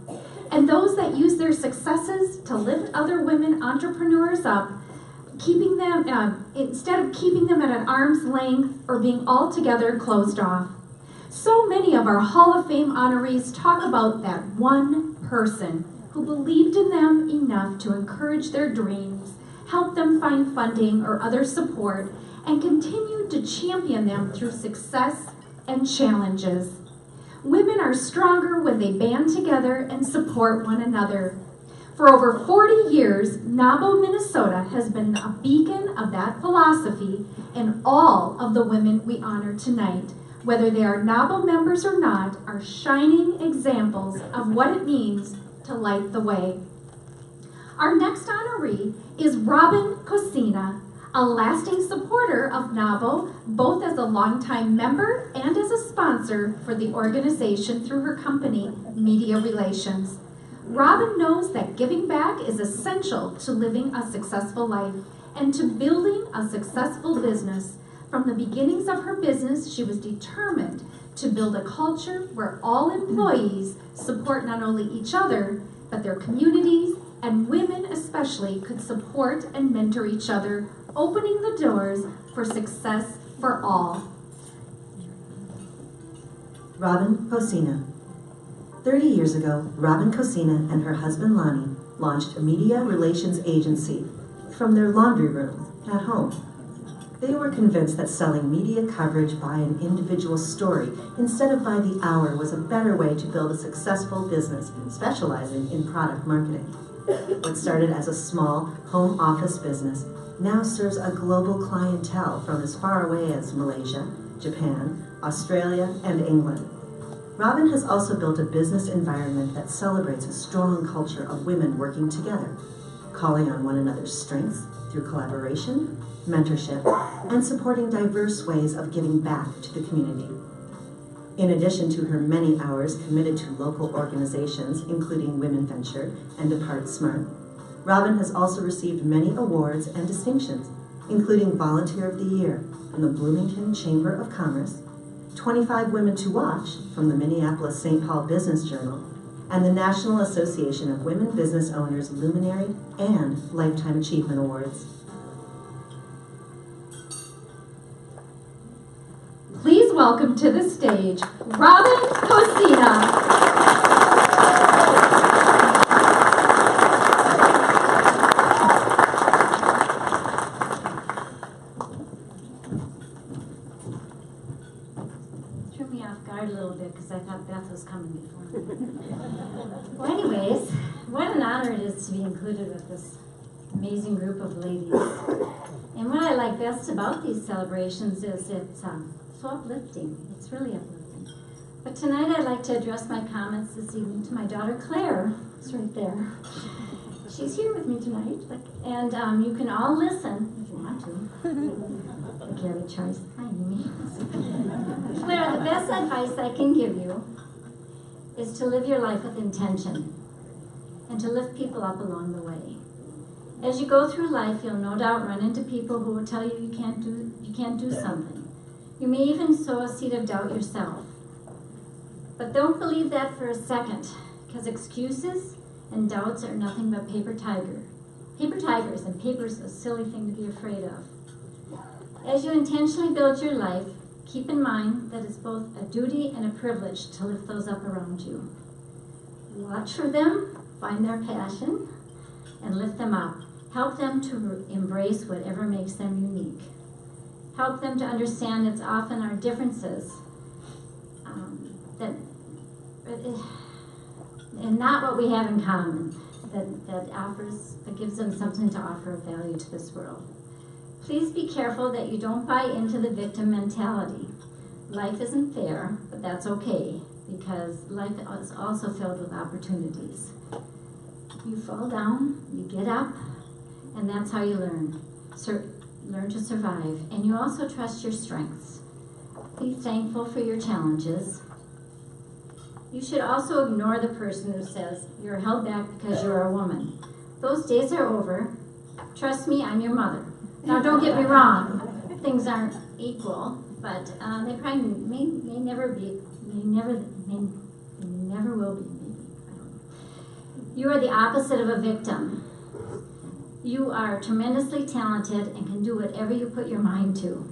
and those that use their successes to lift other women entrepreneurs up, keeping them instead of keeping them at an arm's length or being altogether closed off. So many of our Hall of Fame honorees talk about that one person who believed in them enough to encourage their dreams, help them find funding or other support, and continue to champion them through success and challenges. Women are stronger when they band together and support one another. For over 40 years, NAWBO, Minnesota has been a beacon of that philosophy, and all of the women we honor tonight, whether they are NAWBO members or not, are shining examples of what it means to light the way. Our next honoree is Robin Cosina, a lasting supporter of NAWBO, both as a longtime member and as a sponsor for the organization through her company, Media Relations. Robin knows that giving back is essential to living a successful life and to building a successful business. From the beginnings of her business, she was determined to build a culture where all employees support not only each other, but their communities, and women especially could support and mentor each other, opening the doors for success for all. Robin Cosina. 30 years ago, Robin Cosina and her husband Lonnie launched a media relations agency from their laundry room at home. They were convinced that selling media coverage by an individual story instead of by the hour was a better way to build a successful business specializing in product marketing. What started as a small home office business now serves a global clientele from as far away as Malaysia, Japan, Australia, and England. Robin has also built a business environment that celebrates a strong culture of women working together, calling on one another's strengths through collaboration, mentorship, and supporting diverse ways of giving back to the community. In addition to her many hours committed to local organizations, including Women Venture and Depart Smart, Robin has also received many awards and distinctions, including Volunteer of the Year from the Bloomington Chamber of Commerce, 25 Women to Watch from the Minneapolis-St. Paul Business Journal, and the National Association of Women Business Owners Luminary and Lifetime Achievement Awards. Please welcome to the stage, Robin Cosina. Threw me off guard a little bit because I thought Beth was coming before me. Well, anyways, what an honor it is to be included with this amazing group of ladies. And what I like best about these celebrations is it's so uplifting. It's really uplifting. But tonight I'd like to address my comments this evening to my daughter Claire. It's right there. She's here with me tonight, and you can all listen if you want to. Gary Choice. Hi, Amy. Claire, the best advice I can give you is to live your life with intention and to lift people up along the way. As you go through life, you'll no doubt run into people who will tell you you can't do something. You may even sow a seed of doubt yourself. But don't believe that for a second, because excuses and doubts are nothing but paper tigers, and paper's a silly thing to be afraid of. As you intentionally build your life, keep in mind that it's both a duty and a privilege to lift those up around you. Watch for them, find their passion, and lift them up. Help them to embrace whatever makes them unique. Help them to understand it's often our differences and not what we have in common that gives them something to offer of value to this world. Please be careful that you don't buy into the victim mentality. Life isn't fair, but that's okay, because life is also filled with opportunities. You fall down, you get up, and that's how you learn. Learn to survive, and you also trust your strengths. Be thankful for your challenges. You should also ignore the person who says you're held back because you're a woman. Those days are over. Trust me, I'm your mother. Now, don't get me wrong. Things aren't equal, but they probably may never will be. Maybe. I don't know. You are the opposite of a victim. You are tremendously talented and can do whatever you put your mind to.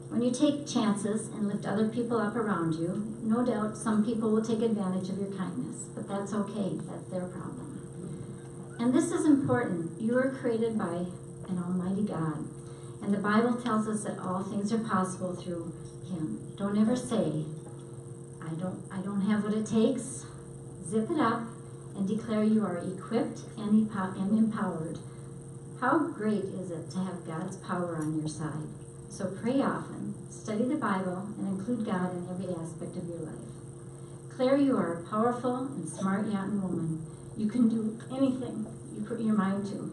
When you take chances and lift other people up around you, no doubt some people will take advantage of your kindness, but that's okay. That's their problem. And this is important. You were created by an almighty God, and the Bible tells us that all things are possible through Him. Don't ever say, I don't have what it takes. Zip it up and declare you are equipped and empowered. How great is it to have God's power on your side? So pray often, study the Bible, and include God in every aspect of your life. Claire, you are a powerful and smart young woman. You can do anything you put your mind to.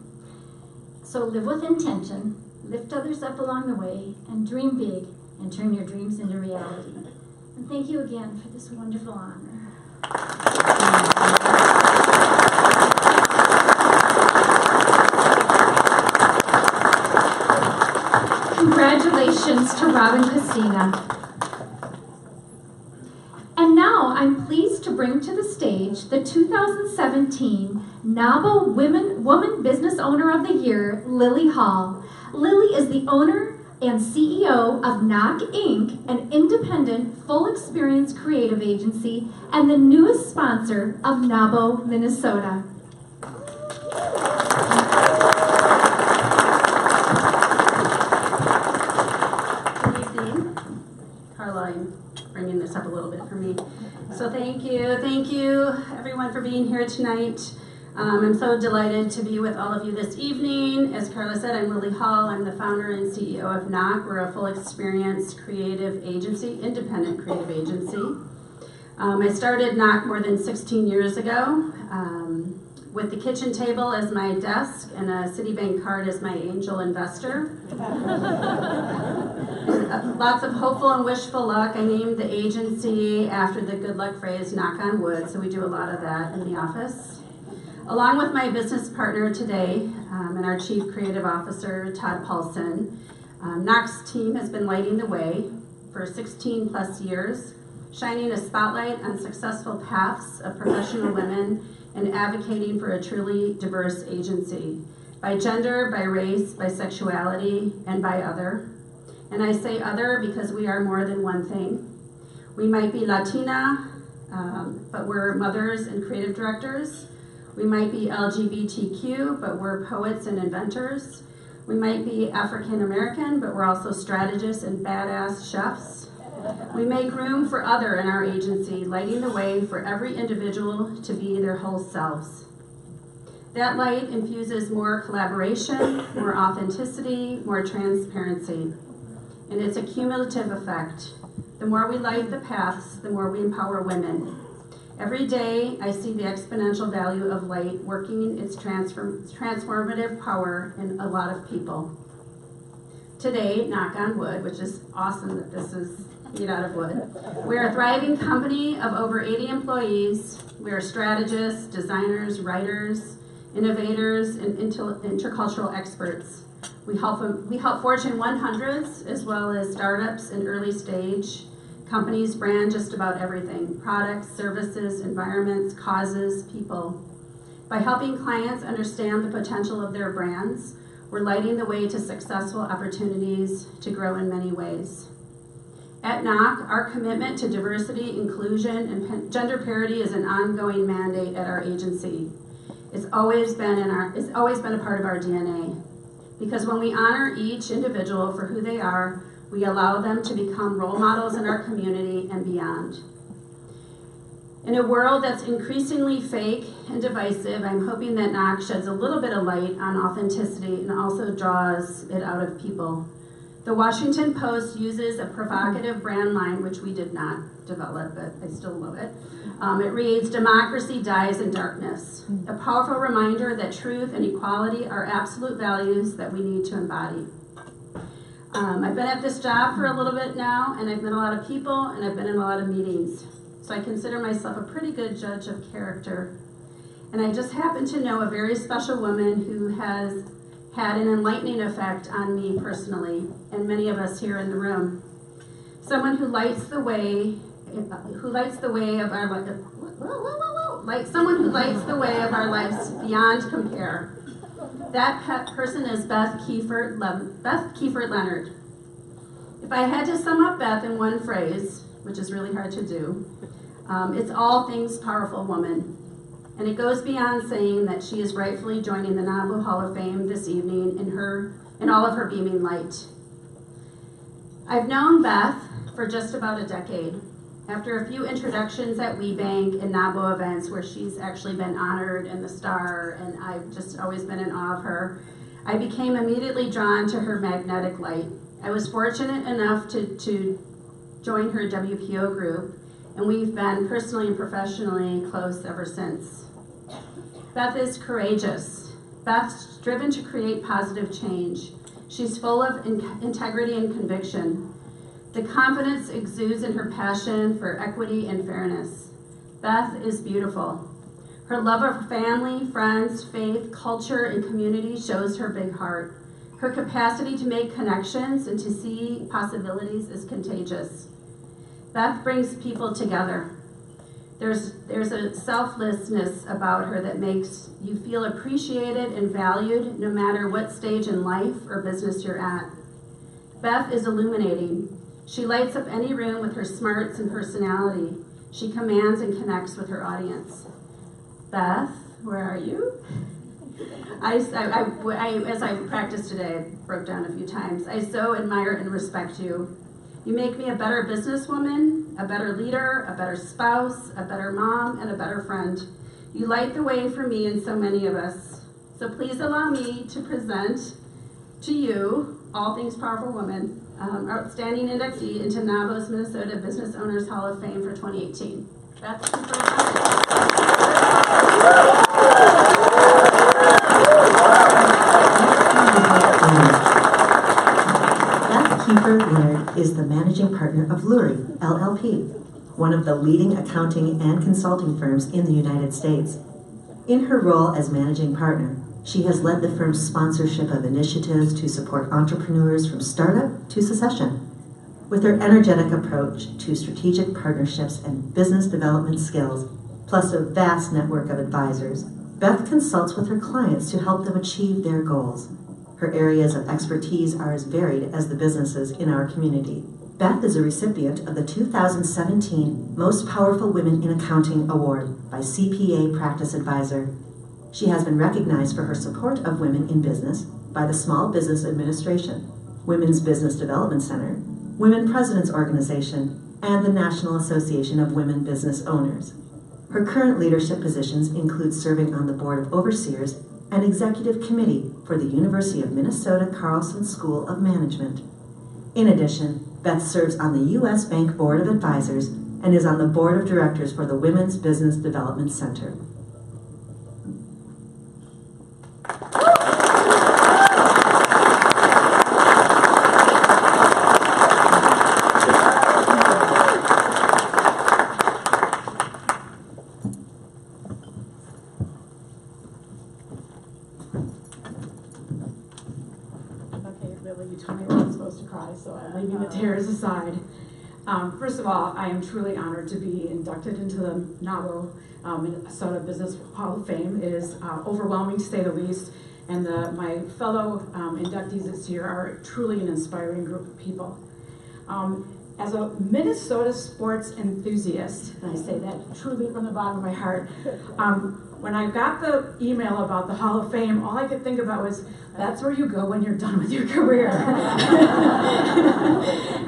So live with intention, lift others up along the way, and dream big and turn your dreams into reality. And thank you again for this wonderful honor. Congratulations to Robin Castina. And now I'm pleased to bring to the stage the 2017 NAWBO Woman Business Owner of the Year, Lily Hall. Lily is the owner and CEO of NOC Inc., an independent, full-experience creative agency, and the newest sponsor of NAWBO Minnesota. Good evening. Carla, I'm bringing this up a little bit for me. So thank you everyone for being here tonight. I'm so delighted to be with all of you this evening. As Carla said, I'm Lily Hall. I'm the founder and CEO of NOC. We're a full experience creative agency, independent creative agency. I started NOC more than 16 years ago with the kitchen table as my desk and a Citibank card as my angel investor. Lots of hopeful and wishful luck. I named the agency after the good luck phrase, knock on wood, so we do a lot of that in the office. Along with my business partner today and our Chief Creative Officer, Todd Paulson, NOC's team has been lighting the way for 16 plus years, shining a spotlight on successful paths of professional women and advocating for a truly diverse agency by gender, by race, by sexuality, and by other. And I say other because we are more than one thing. We might be Latina, but we're mothers and creative directors. We might be LGBTQ, but we're poets and inventors. We might be African American, but we're also strategists and badass chefs. We make room for other in our agency, lighting the way for every individual to be their whole selves. That light infuses more collaboration, more authenticity, more transparency. And it's a cumulative effect. The more we light the paths, the more we empower women. Every day, I see the exponential value of light working its transformative power in a lot of people. Today, knock on wood, which is awesome that this is made out of wood, we're a thriving company of over 80 employees. We are strategists, designers, writers, innovators, and intercultural experts. We help Fortune 100s as well as startups and early stage companies brand just about everything: products, services, environments, causes, people. By helping clients understand the potential of their brands, we're lighting the way to successful opportunities to grow in many ways. At NOC, our commitment to diversity, inclusion, and gender parity is an ongoing mandate at our agency. It's always been a part of our DNA. Because when we honor each individual for who they are, we allow them to become role models in our community and beyond. In a world that's increasingly fake and divisive, I'm hoping that NOC sheds a little bit of light on authenticity and also draws it out of people. The Washington Post uses a provocative brand line, which we did not develop, but I still love it. It reads, "Democracy dies in darkness," a powerful reminder that truth and equality are absolute values that we need to embody. I've been at this job for a little bit now, and I've met a lot of people, and I've been in a lot of meetings. So I consider myself a pretty good judge of character. And I just happen to know a very special woman who has had an enlightening effect on me personally, and many of us here in the room. Someone who lights the way of our lives beyond compare. That person is Beth Kiefert Leonard. If I had to sum up Beth in one phrase, which is really hard to do, it's all things powerful woman. And it goes beyond saying that she is rightfully joining the NAWBO Hall of Fame this evening in all of her beaming light. I've known Beth for just about a decade. After a few introductions at WeBank and NAWBO events where she's actually been honored in the star, and I've just always been in awe of her, I became immediately drawn to her magnetic light. I was fortunate enough to join her WPO group, and we've been personally and professionally close ever since. Beth is courageous. Beth's driven to create positive change. She's full of integrity and conviction. The confidence exudes in her passion for equity and fairness. Beth is beautiful. Her love of family, friends, faith, culture, and community shows her big heart. Her capacity to make connections and to see possibilities is contagious. Beth brings people together. There's a selflessness about her that makes you feel appreciated and valued no matter what stage in life or business you're at. Beth is illuminating. She lights up any room with her smarts and personality. She commands and connects with her audience. Beth, where are you? As I practiced today, I broke down a few times. I so admire and respect you. You make me a better businesswoman, a better leader, a better spouse, a better mom, and a better friend. You light the way for me and so many of us. So please allow me to present to you, All Things Powerful Woman, outstanding inductee into NAWBO's Minnesota Business Owners Hall of Fame for 2018. Beth Kiefer-Leonard is the managing partner of Lurie, LLP, one of the leading accounting and consulting firms in the United States. In her role as managing partner, she has led the firm's sponsorship of initiatives to support entrepreneurs from startup to succession. With her energetic approach to strategic partnerships and business development skills, plus a vast network of advisors, Beth consults with her clients to help them achieve their goals. Her areas of expertise are as varied as the businesses in our community. Beth is a recipient of the 2017 Most Powerful Women in Accounting Award by CPA Practice Advisor. She has been recognized for her support of women in business by the Small Business Administration, Women's Business Development Center, Women Presidents Organization, and the National Association of Women Business Owners. Her current leadership positions include serving on the Board of Overseers and Executive Committee for the University of Minnesota Carlson School of Management. In addition, Beth serves on the U.S. Bank Board of Advisors and is on the Board of Directors for the Women's Business Development Center. You told me I wasn't supposed to cry, so I'm leaving the tears aside. First of all, I am truly honored to be inducted into the NAWBO Minnesota Business Hall of Fame. It is overwhelming to say the least, and my fellow inductees this year are truly an inspiring group of people. As a Minnesota sports enthusiast, and I say that truly from the bottom of my heart, when I got the email about the Hall of Fame, all I could think about was, that's where you go when you're done with your career.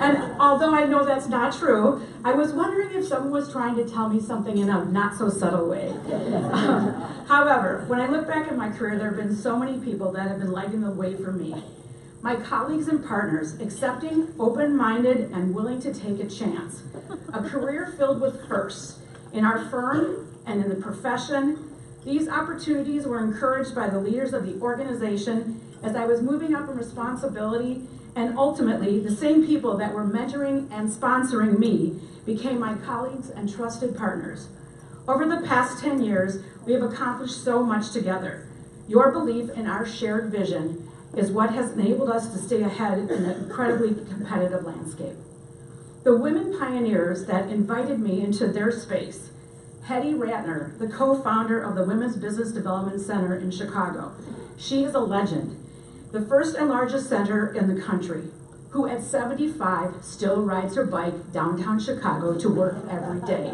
And although I know that's not true, I was wondering if someone was trying to tell me something in a not so subtle way. However, when I look back at my career, there have been so many people that have been lighting the way for me. My colleagues and partners, accepting, open-minded, and willing to take a chance. A career filled with firsts in our firm and in the profession. These opportunities were encouraged by the leaders of the organization as I was moving up in responsibility, and ultimately, the same people that were mentoring and sponsoring me became my colleagues and trusted partners. Over the past 10 years, we have accomplished so much together. Your belief in our shared vision is what has enabled us to stay ahead in an incredibly competitive landscape. The women pioneers that invited me into their space, Hetty Ratner, the co-founder of the Women's Business Development Center in Chicago. She is a legend, the first and largest center in the country, who at 75 still rides her bike downtown Chicago to work every day.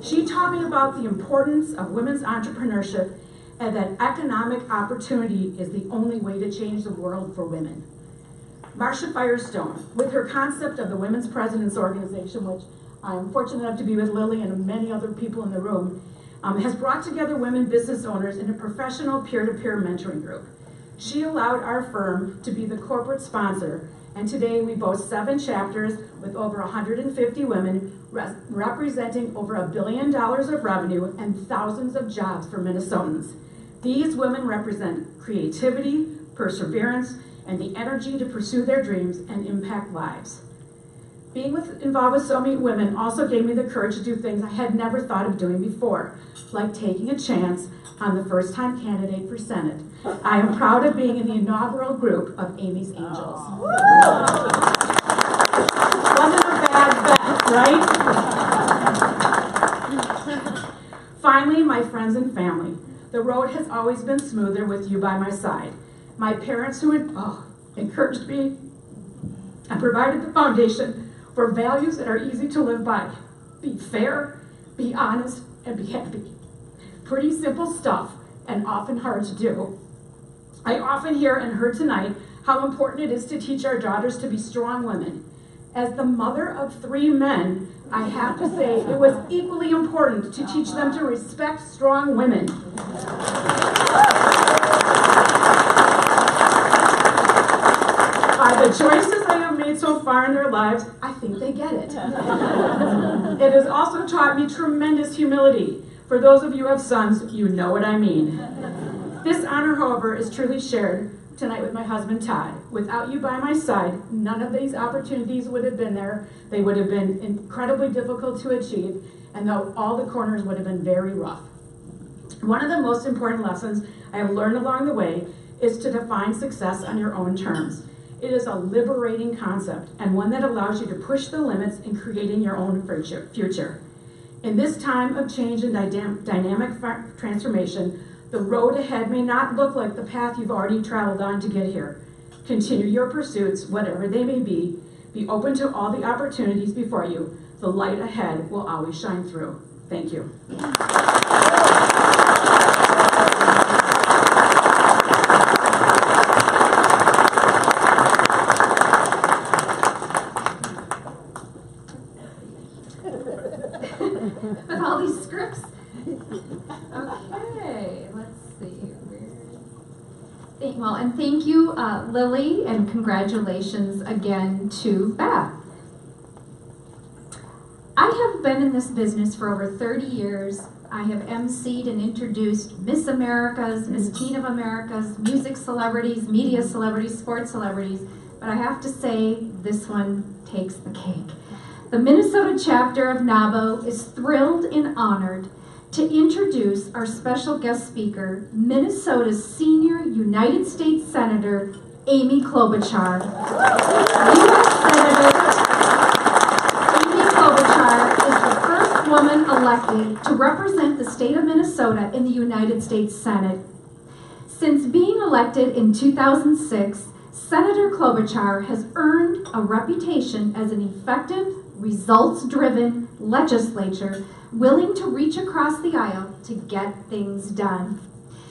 She taught me about the importance of women's entrepreneurship and that economic opportunity is the only way to change the world for women. Marcia Firestone, with her concept of the Women's Presidents Organization, which I'm fortunate enough to be with Lily and many other people in the room, has brought together women business owners in a professional peer-to-peer mentoring group. She allowed our firm to be the corporate sponsor, and today we boast 7 chapters with over 150 women representing over $1 billion of revenue and thousands of jobs for Minnesotans. These women represent creativity, perseverance, and the energy to pursue their dreams and impact lives. Being involved with so many women also gave me the courage to do things I had never thought of doing before, like taking a chance on the first-time candidate for Senate. I am proud of being in the inaugural group of Amy's Angels. Wasn't a bad bet, right? Finally, my friends and family. The road has always been smoother with you by my side. My parents who encouraged me and provided the foundation for values that are easy to live by. Be fair, be honest, and be happy. Pretty simple stuff and often hard to do. I often hear and heard tonight how important it is to teach our daughters to be strong women. As the mother of 3 men, I have to say it was equally important to teach them to respect strong women. By the choices I have made so far in their lives, I think they get it. It has also taught me tremendous humility. For those of you who have sons, you know what I mean. This honor, however, is truly shared tonight with my husband, Todd. Without you by my side, none of these opportunities would have been there. They would have been incredibly difficult to achieve, and though all the corners would have been very rough. One of the most important lessons I have learned along the way is to define success on your own terms. It is a liberating concept, and one that allows you to push the limits in creating your own future. In this time of change and dynamic transformation, the road ahead may not look like the path you've already traveled on to get here. Continue your pursuits, whatever they may be. Be open to all the opportunities before you. The light ahead will always shine through. Thank you. With all these scripts. Okay, let's see. And thank you, Lily, and congratulations again to Beth. I have been in this business for over 30 years. I have emceed and introduced Miss Americas, Miss Teen of Americas, music celebrities, media celebrities, sports celebrities, but I have to say this one takes the cake. The Minnesota chapter of NAWBO is thrilled and honored to introduce our special guest speaker, Minnesota's senior United States Senator, Amy Klobuchar. U.S. Senator Amy Klobuchar is the first woman elected to represent the state of Minnesota in the United States Senate. Since being elected in 2006, Senator Klobuchar has earned a reputation as an effective, results-driven legislator willing to reach across the aisle to get things done.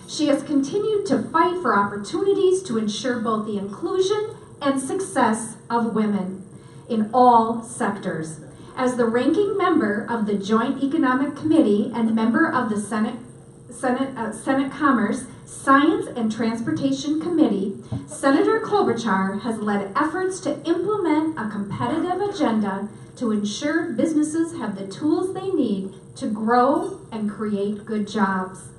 She has continued to fight for opportunities to ensure both the inclusion and success of women in all sectors. As the ranking member of the Joint Economic Committee and member of the Senate Commerce, Science and Transportation Committee, Senator Klobuchar has led efforts to implement a competitive agenda to ensure businesses have the tools they need to grow and create good jobs.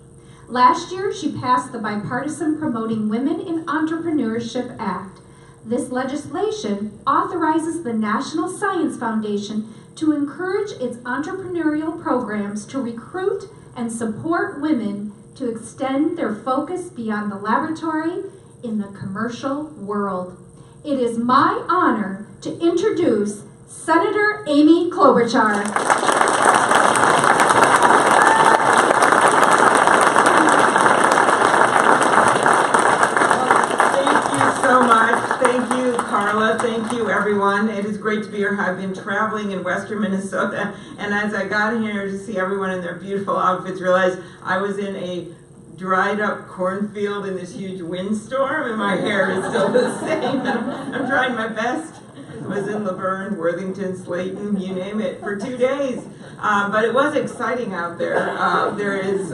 Last year, she passed the bipartisan Promoting Women in Entrepreneurship Act. This legislation authorizes the National Science Foundation to encourage its entrepreneurial programs to recruit and support women to extend their focus beyond the laboratory in the commercial world. It is my honor to introduce Senator Amy Klobuchar. Thank you, Carla. Thank you, everyone. It is great to be here. I've been traveling in western Minnesota, and as I got here to see everyone in their beautiful outfits, realized I was in a dried up cornfield in this huge windstorm, and my hair is still the same. I'm trying my best was in Laverne, Worthington, Slayton, you name it, for 2 days. But it was exciting out there. There is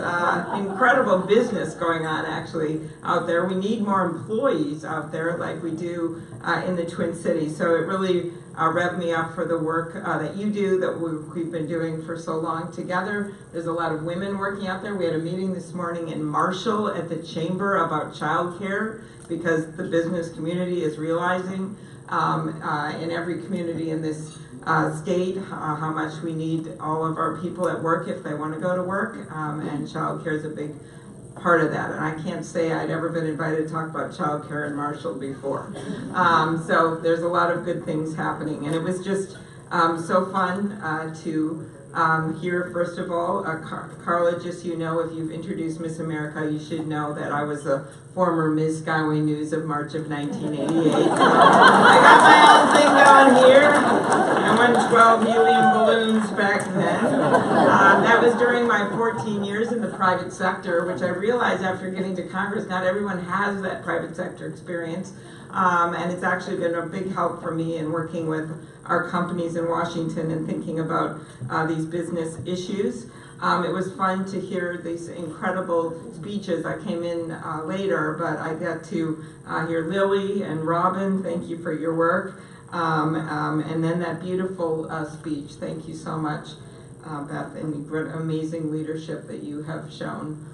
incredible business going on actually out there. We need more employees out there like we do in the Twin Cities. So it really revved me up for the work that you do, that we've been doing for so long together. There's a lot of women working out there. We had a meeting this morning in Marshall at the Chamber about childcare, because the business community is realizing in every community in this state how much we need all of our people at work if they want to go to work, and childcare is a big part of that. And I can't say I'd ever been invited to talk about childcare in Marshall before. So there's a lot of good things happening, and it was just so fun to hear, first of all, Carla, just so you know, if you've introduced Miss America, you should know that I was a former Miss Skyway News of March of 1988. So I got my own thing going here. I won 12 helium balloons back then. That was during my 14 years in the private sector, which I realized after getting to Congress, not everyone has that private sector experience. And it's actually been a big help for me in working with our companies in Washington and thinking about these business issues. It was fun to hear these incredible speeches. I came in later, but I got to hear Lily and Robin. Thank you for your work. And then that beautiful speech. Thank you so much, Beth, and what amazing leadership that you have shown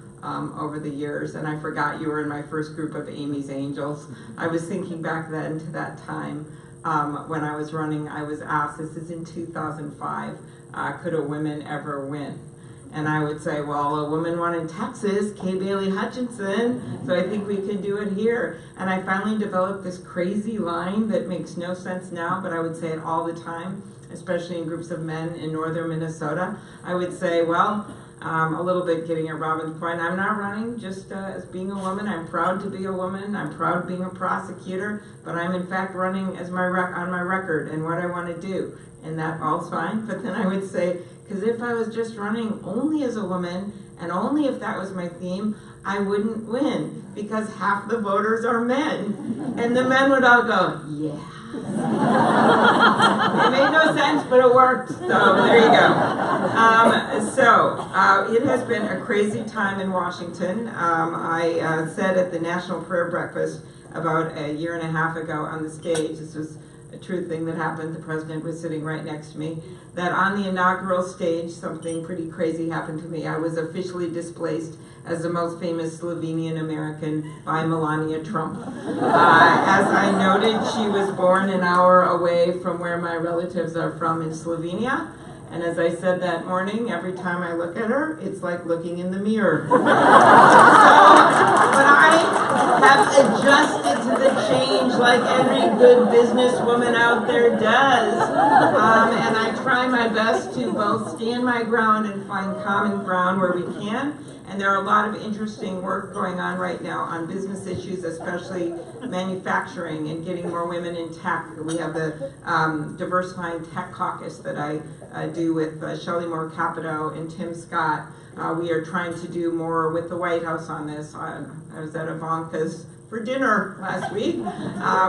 over the years. And I forgot you were in my first group of Amy's Angels. I was thinking back then to that time when I was running, I was asked, this is in 2005, could a woman ever win? And I would say, well, a woman won in Texas, Kay Bailey Hutchinson, so I think we can do it here. And I finally developed this crazy line that makes no sense now, but I would say it all the time, especially in groups of men in northern Minnesota. I would say, well, a little bit getting at Robin's point, I'm not running just as being a woman. I'm proud to be a woman. I'm proud of being a prosecutor, but I'm in fact running as on my record and what I want to do. And that all's fine. But then I would say, because if I was just running only as a woman, and only if that was my theme, I wouldn't win, because half the voters are men. And the men would all go, yeah. It made no sense, but it worked. So there you go. It has been a crazy time in Washington. I said at the National Prayer Breakfast about a year and a half ago on the stage, this was a true thing that happened, the president was sitting right next to me, that on the inaugural stage something pretty crazy happened to me. I was officially displaced as the most famous Slovenian American by Melania Trump. As I noted, she was born an hour away from where my relatives are from in Slovenia. And as I said that morning, every time I look at her, it's like looking in the mirror. So, but I have adjusted to the change like every good businesswoman out there does. And I try my best to both stand my ground and find common ground where we can. And there are a lot of interesting work going on right now on business issues, especially manufacturing and getting more women in tech. We have the Diversifying Tech Caucus that I do with Shelley Moore Capito and Tim Scott. We are trying to do more with the White House on this. I was at Ivanka's for dinner last week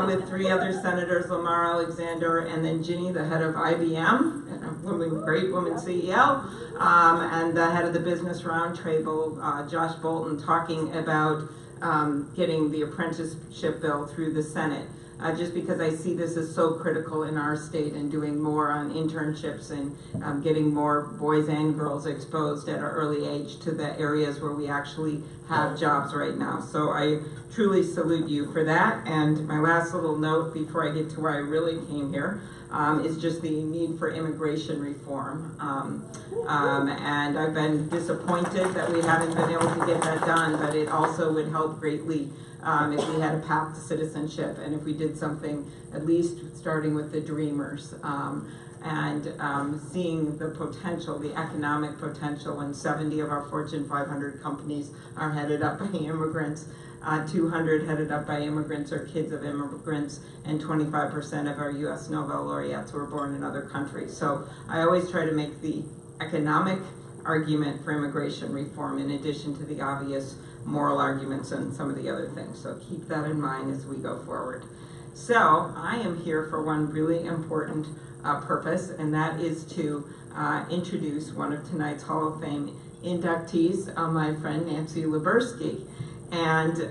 with 3 other senators, Lamar Alexander, and then Ginny, the head of IBM, a great woman CEO, and the head of the Business Roundtable, Josh Bolton, talking about getting the apprenticeship bill through the Senate. Just because I see this as so critical in our state, and doing more on internships and getting more boys and girls exposed at an early age to the areas where we actually have jobs right now. So I truly salute you for that. And my last little note before I get to where I really came here is just the need for immigration reform. And I've been disappointed that we haven't been able to get that done, but it also would help greatly if we had a path to citizenship, and if we did something at least starting with the dreamers, and seeing the potential, the economic potential, when 70 of our Fortune 500 companies are headed up by immigrants, 200 headed up by immigrants or kids of immigrants, and 25% of our U.S. Nobel laureates were born in other countries. So I always try to make the economic argument for immigration reform in addition to the obvious moral arguments and some of the other things. So keep that in mind as we go forward. So I am here for one really important purpose, and that is to introduce one of tonight's Hall of Fame inductees, my friend Nancy Lebersky. And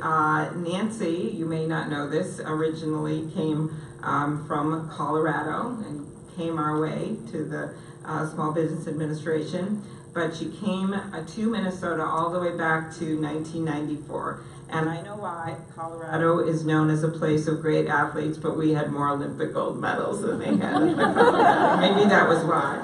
Nancy, you may not know this, originally came from Colorado and came our way to the Small Business Administration, but she came to Minnesota all the way back to 1994. And I know why. Colorado is known as a place of great athletes, but we had more Olympic gold medals than they had. Maybe that was why.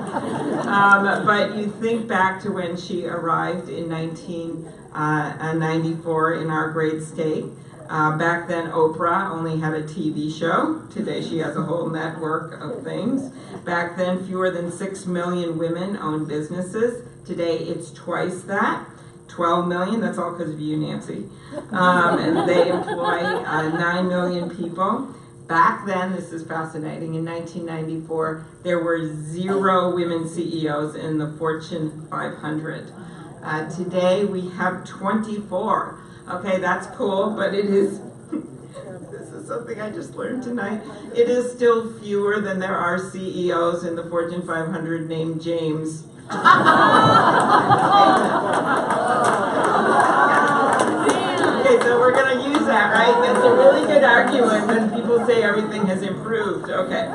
But you think back to when she arrived in 1994 in our great state. Back then, Oprah only had a TV show. Today, she has a whole network of things. Back then, fewer than 6 million women owned businesses. Today, it's twice that. 12 million, that's all because of you, Nancy. And they employ 9 million people. Back then, this is fascinating, in 1994, there were 0 women CEOs in the Fortune 500. Today, we have 24. Okay, that's cool, but it is, this is something I just learned tonight, it is still fewer than there are CEOs in the Fortune 500 named James. Okay, so we're going to use that, right? That's a really good argument when people say everything has improved. Okay.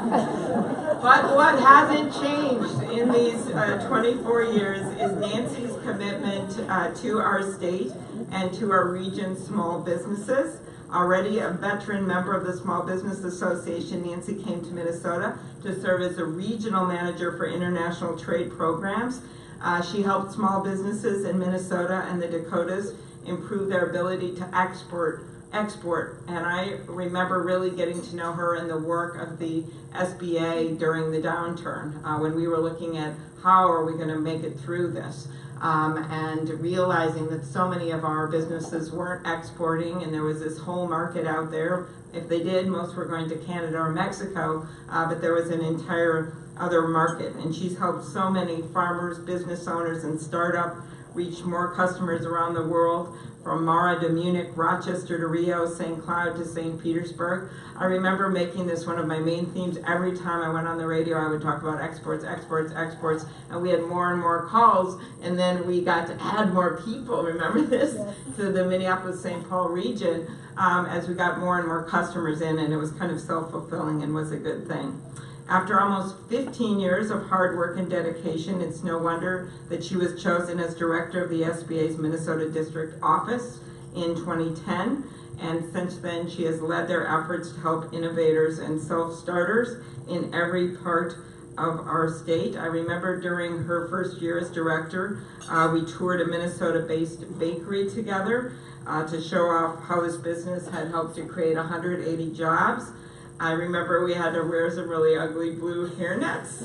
But what hasn't changed in these 24 years is Nancy's commitment to our state and to our region's small businesses. Already a veteran member of the Small Business Association, Nancy came to Minnesota to serve as a regional manager for international trade programs. She helped small businesses in Minnesota and the Dakotas improve their ability to export. And I remember really getting to know her in the work of the SBA during the downturn, when we were looking at how are we going to make it through this. And realizing that so many of our businesses weren't exporting, and there was this whole market out there. If they did, most were going to Canada or Mexico, but there was an entire other market. And she's helped so many farmers, business owners, and startup reach more customers around the world, from Mara to Munich, Rochester to Rio, St. Cloud to St. Petersburg. I remember making this one of my main themes. Every time I went on the radio, I would talk about exports, exports, exports, and we had more and more calls, and then we got to add more people, remember this, to the Minneapolis-St. Paul region, as we got more and more customers in, and it was kind of self-fulfilling and was a good thing. After almost 15 years of hard work and dedication, it's no wonder that she was chosen as director of the SBA's Minnesota District Office in 2010. And since then, she has led their efforts to help innovators and self-starters in every part of our state. I remember during her first year as director, we toured a Minnesota-based bakery together to show off how this business had helped to create 180 jobs. I remember we had to wear some really ugly blue hairnets.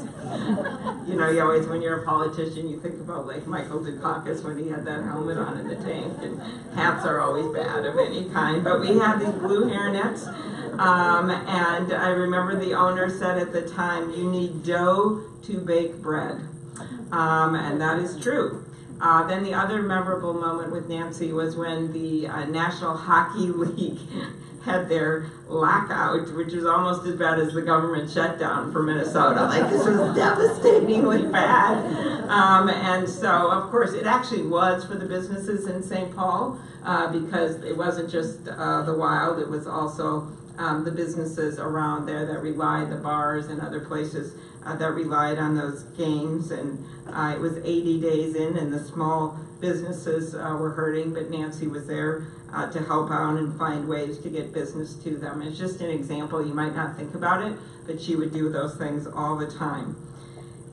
You know, you always, when you're a politician, you think about like Michael Dukakis when he had that helmet on in the tank, and hats are always bad of any kind, but we had these blue hairnets. And I remember the owner said at the time, you need dough to bake bread. And that is true. Then the other memorable moment with Nancy was when the National Hockey League had their lockout, which was almost as bad as the government shutdown for Minnesota. Like, this was devastatingly bad. And so, of course, it actually was for the businesses in St. Paul, because it wasn't just the Wild, it was also the businesses around there that relied, the bars and other places that relied on those games. And it was 80 days in, and the small businesses were hurting, but Nancy was there to help out and find ways to get business to them. It's just an example. You might not think about it, but she would do those things all the time.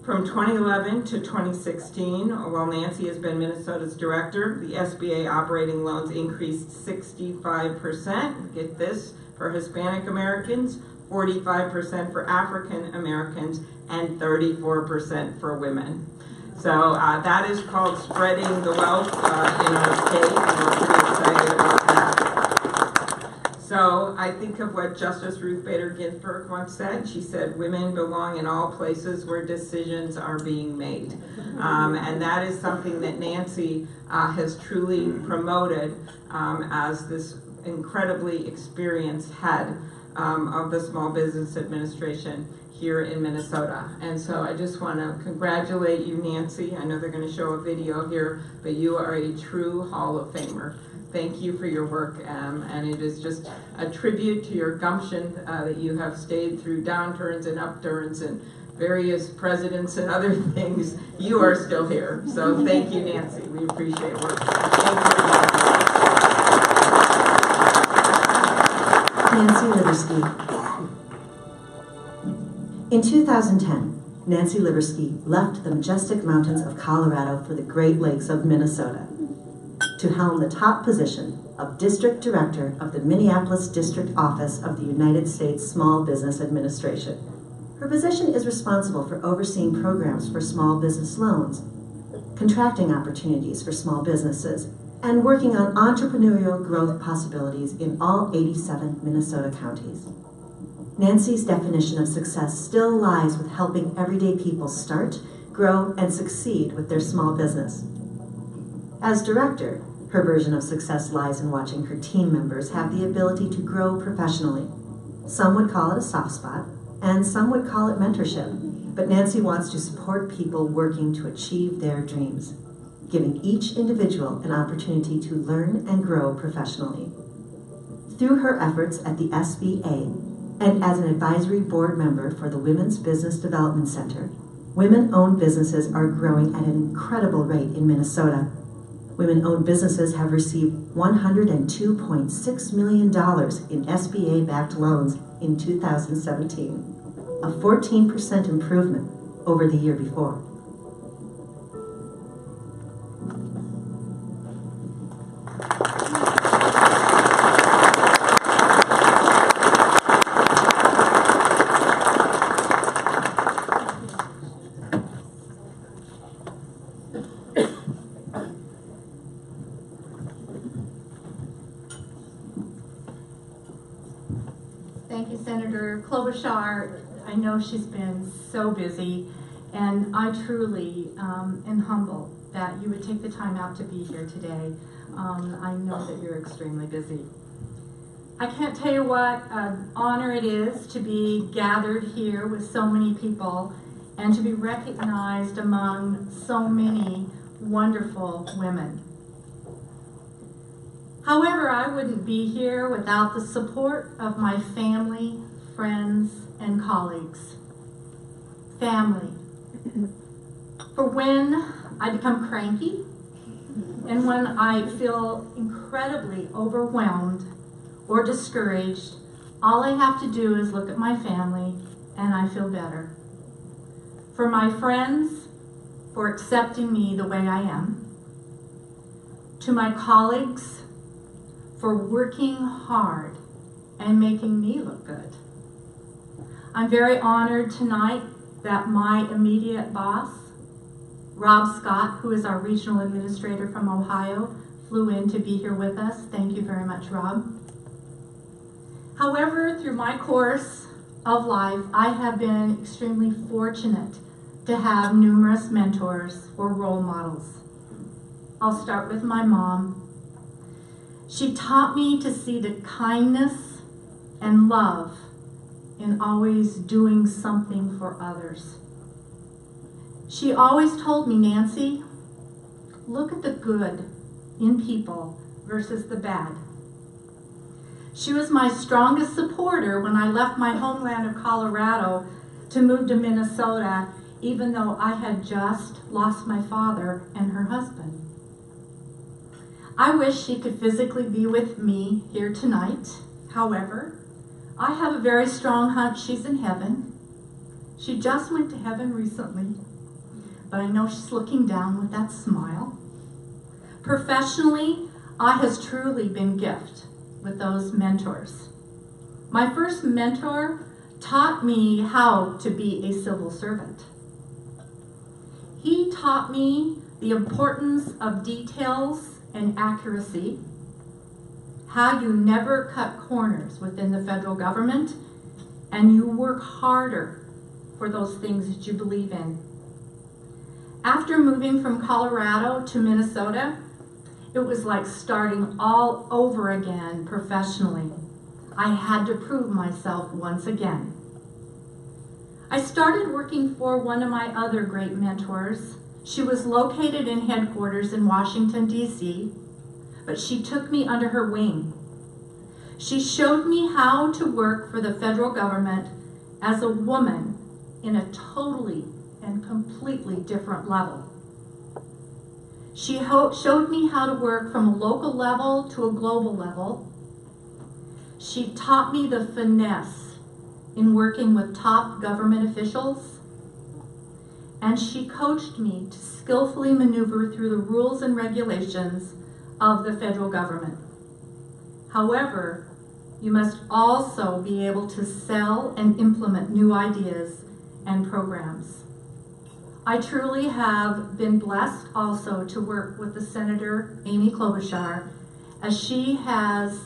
From 2011 to 2016, while Nancy has been Minnesota's director, the SBA operating loans increased 65%, get this, for Hispanic Americans, 45% for African Americans, and 34% for women. So that is called spreading the wealth in our state, and we're pretty excited about that. So I think of what Justice Ruth Bader Ginsburg once said. She said, women belong in all places where decisions are being made. And that is something that Nancy has truly promoted as this incredibly experienced head of the Small Business Administration here in Minnesota. And so I just want to congratulate you, Nancy. I know they're going to show a video here, but you are a true Hall of Famer. Thank you for your work, and it is just a tribute to your gumption that you have stayed through downturns and upturns and various presidents and other things. You are still here. So thank you, Nancy. We appreciate your work. Nancy Libersky. In 2010, Nancy Libersky left the majestic mountains of Colorado for the Great Lakes of Minnesota to helm the top position of District Director of the Minneapolis District Office of the United States Small Business Administration. Her position is responsible for overseeing programs for small business loans, contracting opportunities for small businesses, and working on entrepreneurial growth possibilities in all 87 Minnesota counties. Nancy's definition of success still lies with helping everyday people start, grow, and succeed with their small business. As director, her version of success lies in watching her team members have the ability to grow professionally. Some would call it a soft spot, and some would call it mentorship, but Nancy wants to support people working to achieve their dreams, giving each individual an opportunity to learn and grow professionally. Through her efforts at the SBA and as an advisory board member for the Women's Business Development Center, women-owned businesses are growing at an incredible rate in Minnesota. Women-owned businesses have received $102.6 million in SBA-backed loans in 2017, a 14% improvement over the year before. Thank you, Senator Klobuchar. I know she's been so busy, and I truly am humbled that you would take the time out to be here today. I know that you're extremely busy. I can't tell you what an honor it is to be gathered here with so many people and to be recognized among so many wonderful women. However, I wouldn't be here without the support of my family, friends, and colleagues. Family. For when I become cranky and when I feel incredibly overwhelmed or discouraged, all I have to do is look at my family and I feel better. For my friends, for accepting me the way I am. To my colleagues, for working hard and making me look good. I'm very honored tonight that my immediate boss, Rob Scott, who is our regional administrator from Ohio, flew in to be here with us. Thank you very much, Rob. However, through my course of life, I have been extremely fortunate to have numerous mentors or role models. I'll start with my mom. She taught me to see the kindness and love in always doing something for others. She always told me, Nancy, look at the good in people versus the bad. She was my strongest supporter when I left my homeland of Colorado to move to Minnesota, even though I had just lost my father and her husband. I wish she could physically be with me here tonight. However, I have a very strong hunch she's in heaven. She just went to heaven recently, but I know she's looking down with that smile. Professionally, I has truly been gifted with those mentors. My first mentor taught me how to be a civil servant. He taught me the importance of details and accuracy, how you never cut corners within the federal government, and you work harder for those things that you believe in. After moving from Colorado to Minnesota, it was like starting all over again professionally. I had to prove myself once again. I started working for one of my other great mentors. She was located in headquarters in Washington, D.C., but she took me under her wing. She showed me how to work for the federal government as a woman in a totally and completely different level. She showed me how to work from a local level to a global level. She taught me the finesse in working with top government officials, and she coached me to skillfully maneuver through the rules and regulations of the federal government. However, you must also be able to sell and implement new ideas and programs. I truly have been blessed also to work with the Senator Amy Klobuchar, as she has,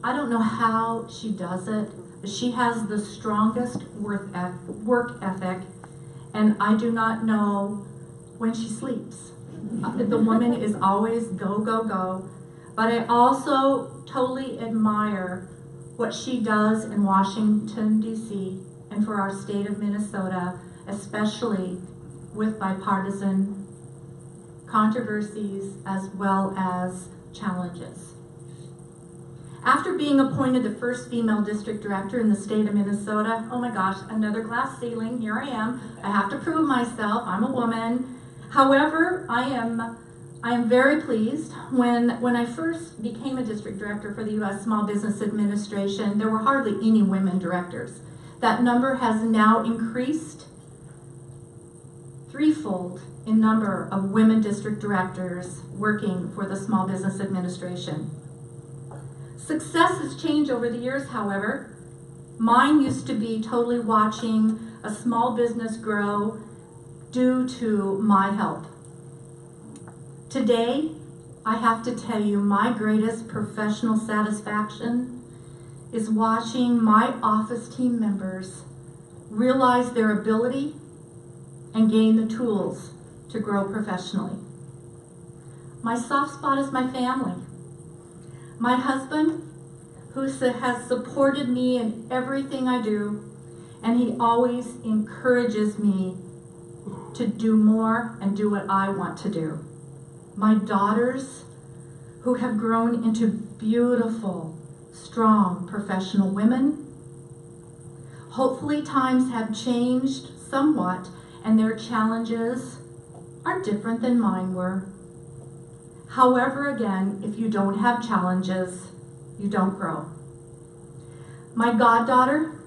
I don't know how she does it, but she has the strongest work ethic, and I do not know when she sleeps. The woman is always go, go, go. But I also totally admire what she does in Washington, D.C., and for our state of Minnesota, especially with bipartisan controversies as well as challenges. After being appointed the first female district director in the state of Minnesota, oh my gosh, another glass ceiling, here I am. I have to prove myself, I'm a woman. However, I am very pleased. When I first became a district director for the U.S. Small Business Administration, there were hardly any women directors. That number has now increased threefold in number of women district directors working for the Small Business Administration. Success has changed over the years, however. Mine used to be totally watching a small business grow due to my help. Today, I have to tell you, my greatest professional satisfaction is watching my office team members realize their ability and gain the tools to grow professionally. My soft spot is my family. My husband, who has supported me in everything I do, and he always encourages me to do more and do what I want to do. My daughters, who have grown into beautiful, strong, professional women. Hopefully times have changed somewhat, and their challenges are different than mine were. However, again, if you don't have challenges, you don't grow. My goddaughter,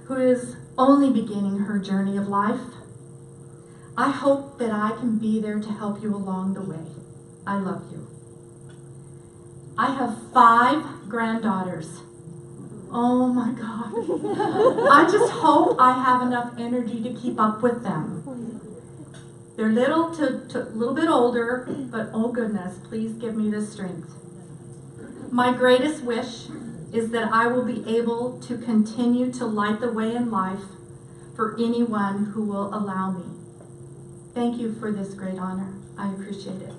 who is only beginning her journey of life, I hope that I can be there to help you along the way. I love you. I have 5 granddaughters. Oh my God. I just hope I have enough energy to keep up with them. They're little bit older, but oh goodness, please give me the strength. My greatest wish is that I will be able to continue to light the way in life for anyone who will allow me. Thank you for this great honor. I appreciate it.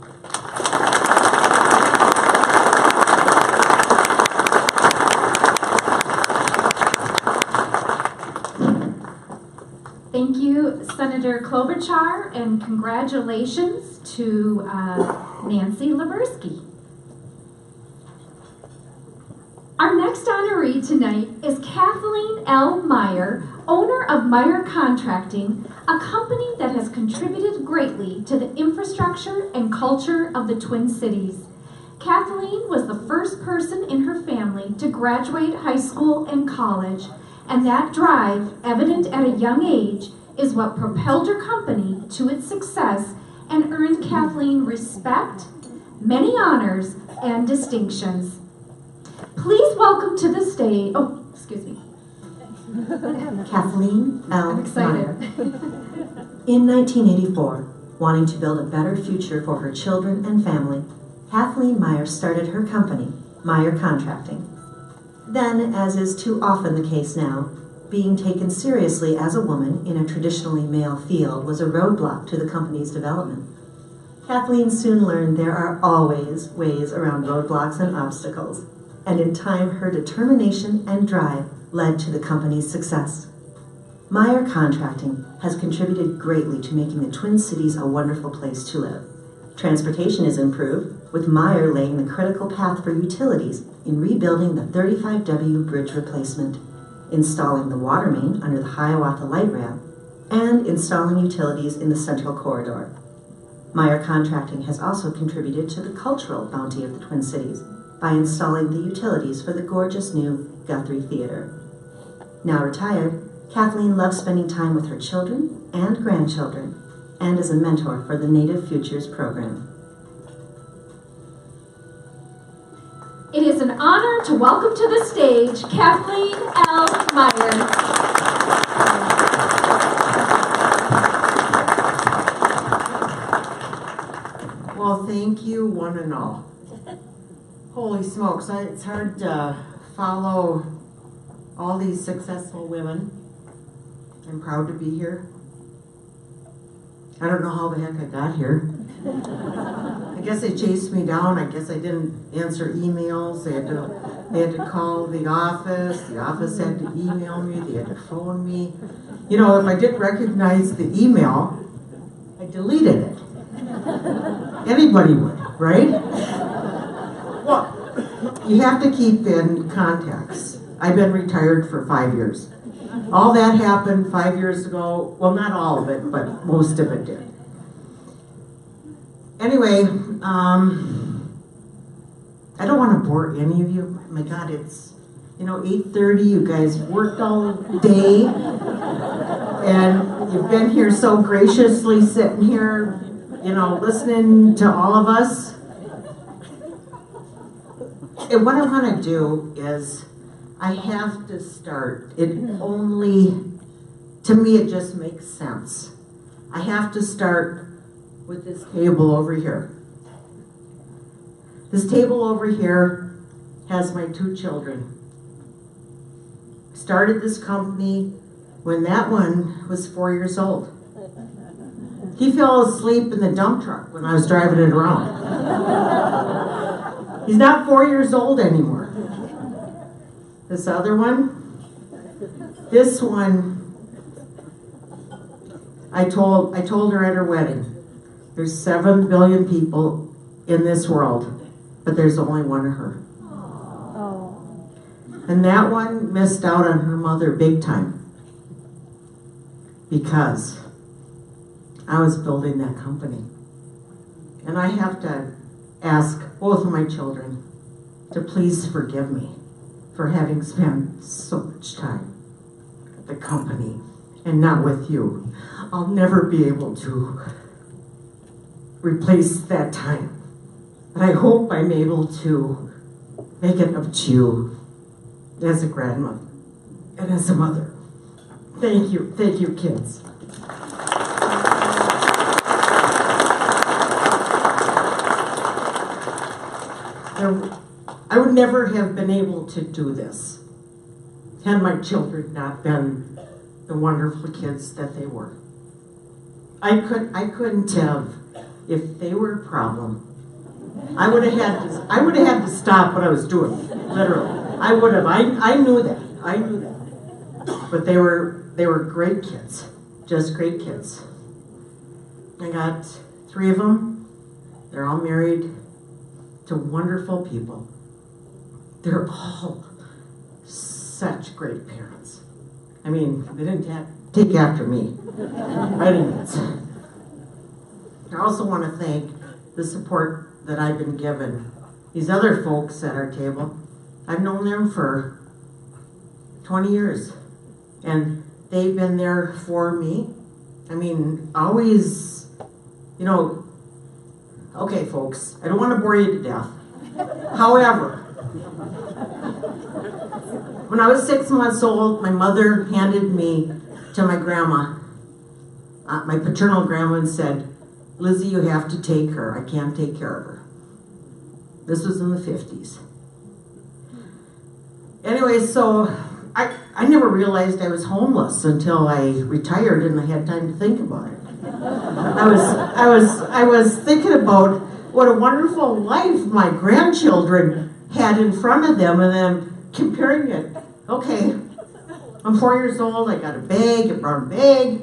Thank you, Senator Klobuchar, and congratulations to Nancy Leversky. Our next honoree tonight is Kathleen L. Meyer, owner of Meyer Contracting, a company that has contributed greatly to the infrastructure and culture of the Twin Cities. Kathleen was the first person in her family to graduate high school and college, and that drive, evident at a young age, is what propelled her company to its success and earned Kathleen respect, many honors, and distinctions. Please welcome to the stage, oh, excuse me. Kathleen L. I'm excited. Meyer. In 1984, wanting to build a better future for her children and family, Kathleen Meyer started her company, Meyer Contracting. Then, as is too often the case now, being taken seriously as a woman in a traditionally male field was a roadblock to the company's development. Kathleen soon learned there are always ways around roadblocks and obstacles. and in time her determination and drive led to the company's success. Meyer Contracting has contributed greatly to making the Twin Cities a wonderful place to live. Transportation is improved, with Meyer laying the critical path for utilities in rebuilding the 35W bridge replacement, installing the water main under the Hiawatha Light Ramp, and installing utilities in the Central Corridor. Meyer Contracting has also contributed to the cultural bounty of the Twin Cities by installing the utilities for the gorgeous new Guthrie Theater. Now retired, Kathleen loves spending time with her children and grandchildren, and is a mentor for the Native Futures program. It is an honor to welcome to the stage Kathleen L. Meyer. Well, thank you, one and all. Holy smokes, it's hard to follow all these successful women. I'm proud to be here. I don't know how the heck I got here. I guess they chased me down. I guess I didn't answer emails. They had to call the office. The office had to email me. They had to phone me. You know, if I didn't recognize the email, I deleted it. Anybody would, right? Well, you have to keep in contacts. I've been retired for 5 years. All that happened 5 years ago. Well, not all of it, but most of it did. Anyway, I don't want to bore any of you. My God, it's, 8:30. You guys worked all day. And you've been here so graciously sitting here, listening to all of us. And what I want to do is, I have to start. To me, it just makes sense. I have to start with this table over here. This table over here has my 2 children. Started this company when that one was 4 years old. He fell asleep in the dump truck when I was driving it around. He's not 4 years old anymore. This other one, this one, I told her at her wedding, there's 7 billion people in this world, but there's only one of her. And that one missed out on her mother big time because I was building that company. And I have to ask both of my children to please forgive me for having spent so much time at the company and not with you. I'll never be able to replace that time. But I hope I'm able to make it up to you as a grandmother and as a mother. Thank you, kids. I would never have been able to do this had my children not been the wonderful kids that they were. I couldn't have, if they were a problem, I would have had to stop what I was doing, literally. I would have. I knew that. But they were great kids, just great kids. I got 3 of them. They're all married to wonderful people. They're all such great parents. I mean, they didn't take after me, by any means. I also want to thank the support that I've been given. These other folks at our table, I've known them for 20 years, and they've been there for me. I mean, always, okay, folks, I don't want to bore you to death. However, when I was 6 months old, my mother handed me to my grandma, my paternal grandma, and said, Lizzie, you have to take her. I can't take care of her. This was in the 50s. Anyway, so I never realized I was homeless until I retired and I had time to think about it. I was thinking about what a wonderful life my grandchildren had in front of them and then comparing it. Okay, I'm 4 years old, I got a bag, a brown bag,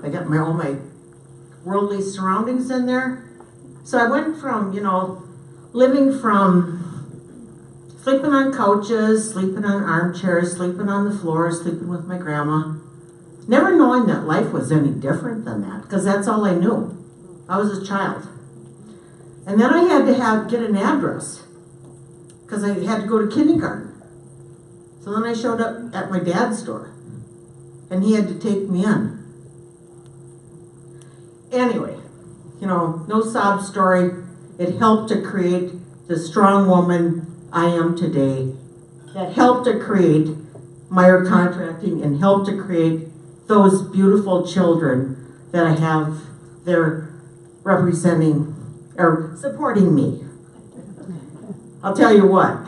I got all my worldly surroundings in there. So I went from, living from sleeping on couches, sleeping on armchairs, sleeping on the floor, sleeping with my grandma, never knowing that life was any different than that, because that's all I knew. I was a child. And then I had to get an address, because I had to go to kindergarten. So then I showed up at my dad's door, and he had to take me in. Anyway, no sob story. It helped to create the strong woman I am today. That helped to create Meyer Contracting and helped to create those beautiful children that I have there representing or supporting me. I'll tell you what,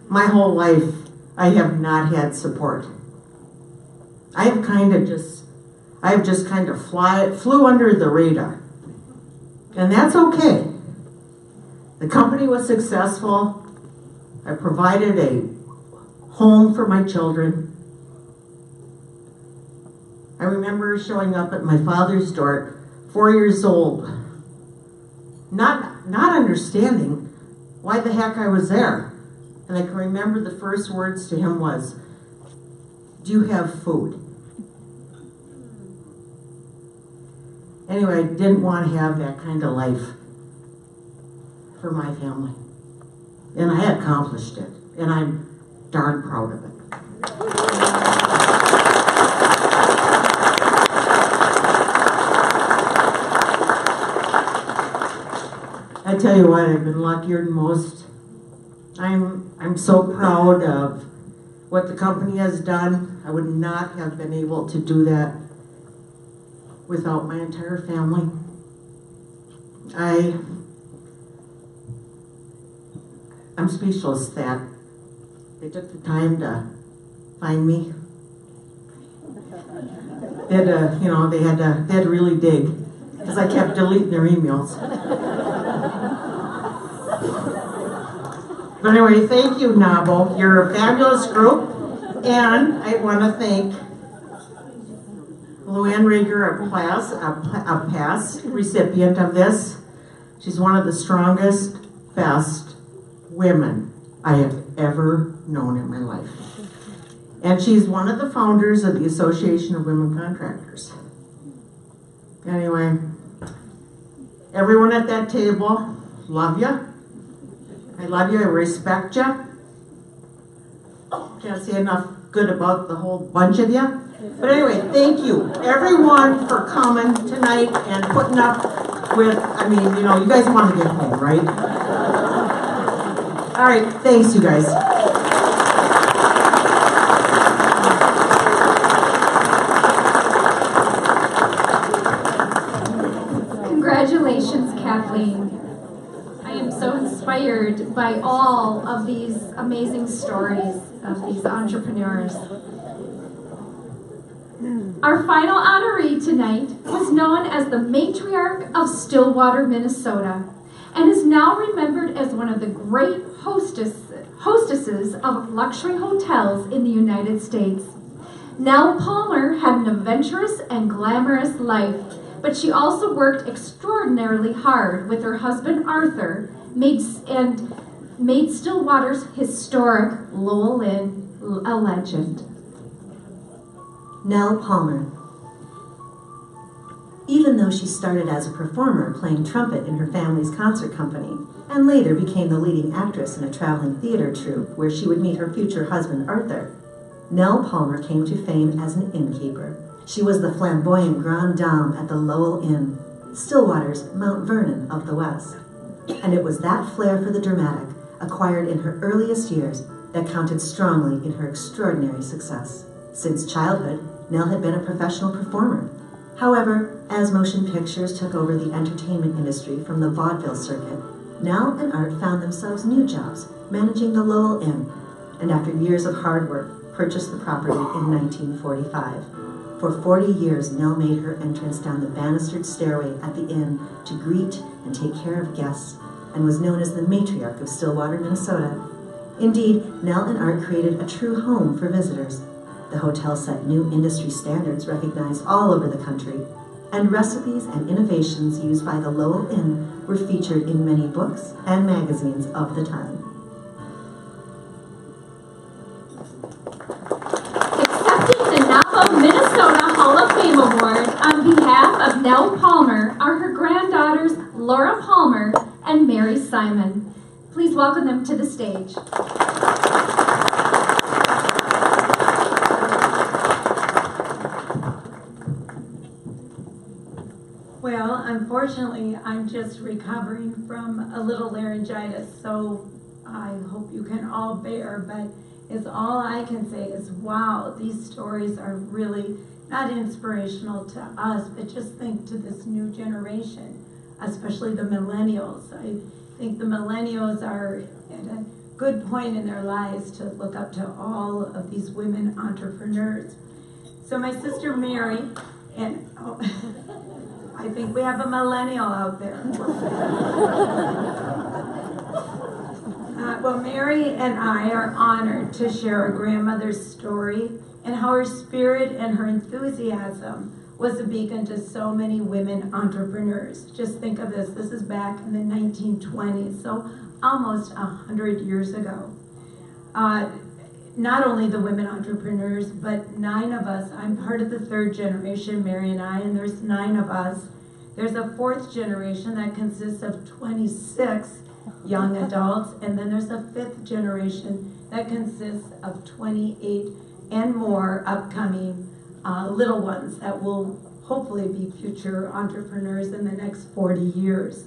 my whole life I have not had support. I have just kind of flew under the radar. And that's okay. The company was successful. I provided a home for my children. I remember showing up at my father's door, 4 years old, not understanding why the heck I was there. And I can remember the first words to him was, "Do you have food?" Anyway, I didn't want to have that kind of life for my family. And I accomplished it. And I'm darn proud of it. I tell you what, I've been luckier than most. I'm so proud of what the company has done. I would not have been able to do that without my entire family. I'm speechless that they took the time to find me. They had to, they had to really dig, because I kept deleting their emails. But anyway, thank you, NAWBO. You're a fabulous group, and I want to thank Luann Rieger, a past recipient of this. She's one of the strongest, best women I have ever known in my life. And she's one of the founders of the Association of Women Contractors. Anyway, everyone at that table, love you. I love you, I respect you. Can't say enough good about the whole bunch of you. But anyway, thank you, everyone, for coming tonight and putting up with, you guys want to get home, right? All right, thanks, you guys. Congratulations, Kathleen. I am so inspired by all of these amazing stories of these entrepreneurs. Our final honoree tonight was known as the matriarch of Stillwater, Minnesota, and is now remembered as one of the great hostesses of luxury hotels in the United States. Nell Palmer had an adventurous and glamorous life, but she also worked extraordinarily hard with her husband Arthur, made Stillwater's historic Lowell Inn a legend. Nell Palmer. Even though she started as a performer playing trumpet in her family's concert company, and later became the leading actress in a traveling theater troupe where she would meet her future husband Arthur, Nell Palmer came to fame as an innkeeper. She was the flamboyant grande dame at the Lowell Inn, Stillwater's Mount Vernon of the West. And it was that flair for the dramatic, acquired in her earliest years, that counted strongly in her extraordinary success. Since childhood, Nell had been a professional performer. However, as motion pictures took over the entertainment industry from the vaudeville circuit, Nell and Art found themselves new jobs, managing the Lowell Inn, and after years of hard work, purchased the property in 1945. For 40 years, Nell made her entrance down the banistered stairway at the inn to greet and take care of guests, and was known as the matriarch of Stillwater, Minnesota. Indeed, Nell and Art created a true home for visitors. The hotel set new industry standards recognized all over the country, and recipes and innovations used by the Lowell Inn were featured in many books and magazines of the time. Accepting the NAWBO Minnesota Hall of Fame Award on behalf of Nell Palmer are her granddaughters Laura Palmer and Mary Simon. Please welcome them to the stage. Well, unfortunately, I'm just recovering from a little laryngitis, so I hope you can all bear, but it's all I can say is, wow, these stories are really not inspirational to us, but just think to this new generation, especially the millennials. I think the millennials are at a good point in their lives to look up to all of these women entrepreneurs. So my sister Mary, and I think we have a millennial out there. Well, Mary and I are honored to share our grandmother's story and how her spirit and her enthusiasm was a beacon to so many women entrepreneurs. Just think of this is back in the 1920s, so almost 100 years ago. Not only the women entrepreneurs, but 9 of us. I'm part of the 3rd generation, Mary and I, and there's 9 of us. There's a 4th generation that consists of 26 young adults, and then there's a 5th generation that consists of 28 and more upcoming little ones that will hopefully be future entrepreneurs in the next 40 years.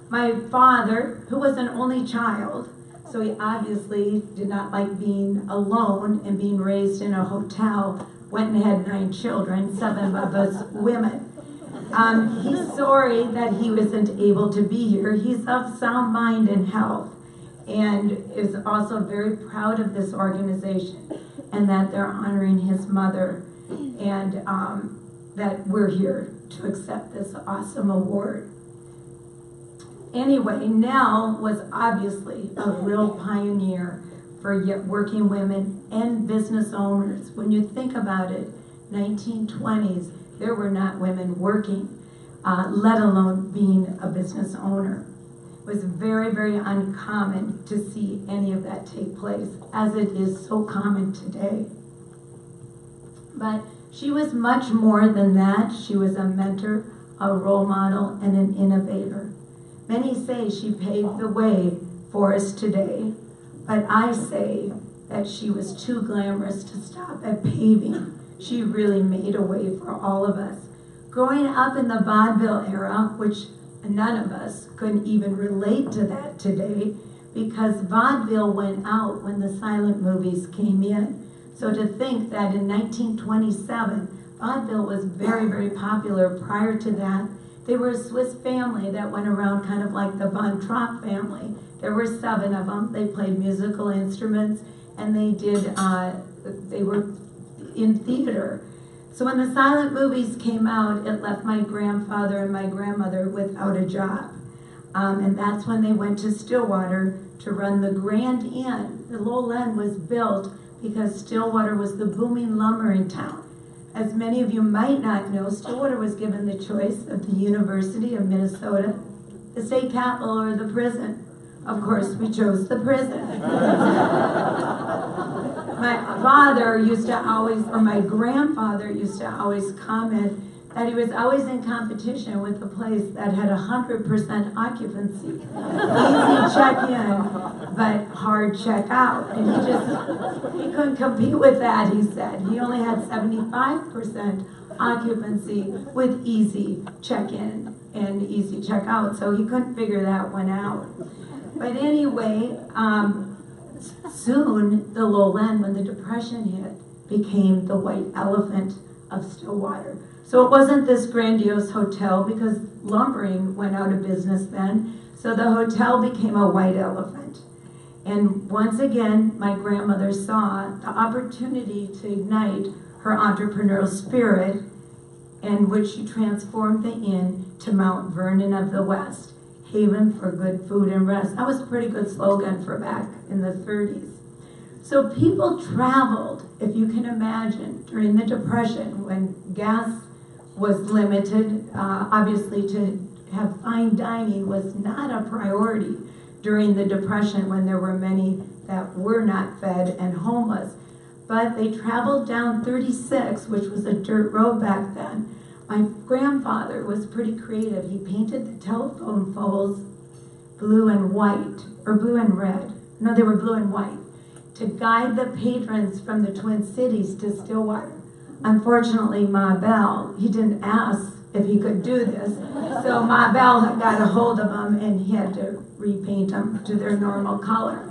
My father, who was an only child, so he obviously did not like being alone and being raised in a hotel, went and had 9 children, 7 of us women. He's sorry that he wasn't able to be here. He's of sound mind and health, and is also very proud of this organization and that they're honoring his mother, and that we're here to accept this awesome award. Anyway, Nell was obviously a real pioneer for working women and business owners. When you think about it, 1920s, there were not women working, let alone being a business owner. It was very, very uncommon to see any of that take place, as it is so common today. But she was much more than that. She was a mentor, a role model, and an innovator. Many say she paved the way for us today, but I say that she was too glamorous to stop at paving. She really made a way for all of us. Growing up in the vaudeville era, which none of us could even relate to that today, because vaudeville went out when the silent movies came in. So to think that in 1927, vaudeville was very, very popular. Prior to that, they were a Swiss family that went around kind of like the Von Trapp family. There were 7 of them. They played musical instruments, and they were in theater. So when the silent movies came out, it left my grandfather and my grandmother without a job. And that's when they went to Stillwater to run the Grand Inn. The Lowell Inn was built because Stillwater was the booming lumbering town. As many of you might not know, Stillwater was given the choice of the University of Minnesota, the state capitol, or the prison. Of course, we chose the prison. My father used to always, or my grandfather used to always comment that he was always in competition with the place that had 100% occupancy. Easy check-in, but hard check-out. And he couldn't compete with that, he said. He only had 75% occupancy with easy check-in and easy check-out, so he couldn't figure that one out. But anyway, soon the Lowell Inn, when the Depression hit, became the white elephant of Stillwater. So it wasn't this grandiose hotel, because lumbering went out of business then, so the hotel became a white elephant. And once again, my grandmother saw the opportunity to ignite her entrepreneurial spirit, in which she transformed the inn to Mount Vernon of the West, haven for good food and rest. That was a pretty good slogan for back in the 30s. So people traveled, if you can imagine, during the Depression when gas was limited. Obviously, to have fine dining was not a priority during the Depression when there were many that were not fed and homeless. But they traveled down 36, which was a dirt road back then. My grandfather was pretty creative. He painted the telephone poles blue and white, or blue and red. No, they were blue and white, to guide the patrons from the Twin Cities to Stillwater. Unfortunately, Ma Bell, he didn't ask if he could do this, so Ma Bell got a hold of them and he had to repaint them to their normal color.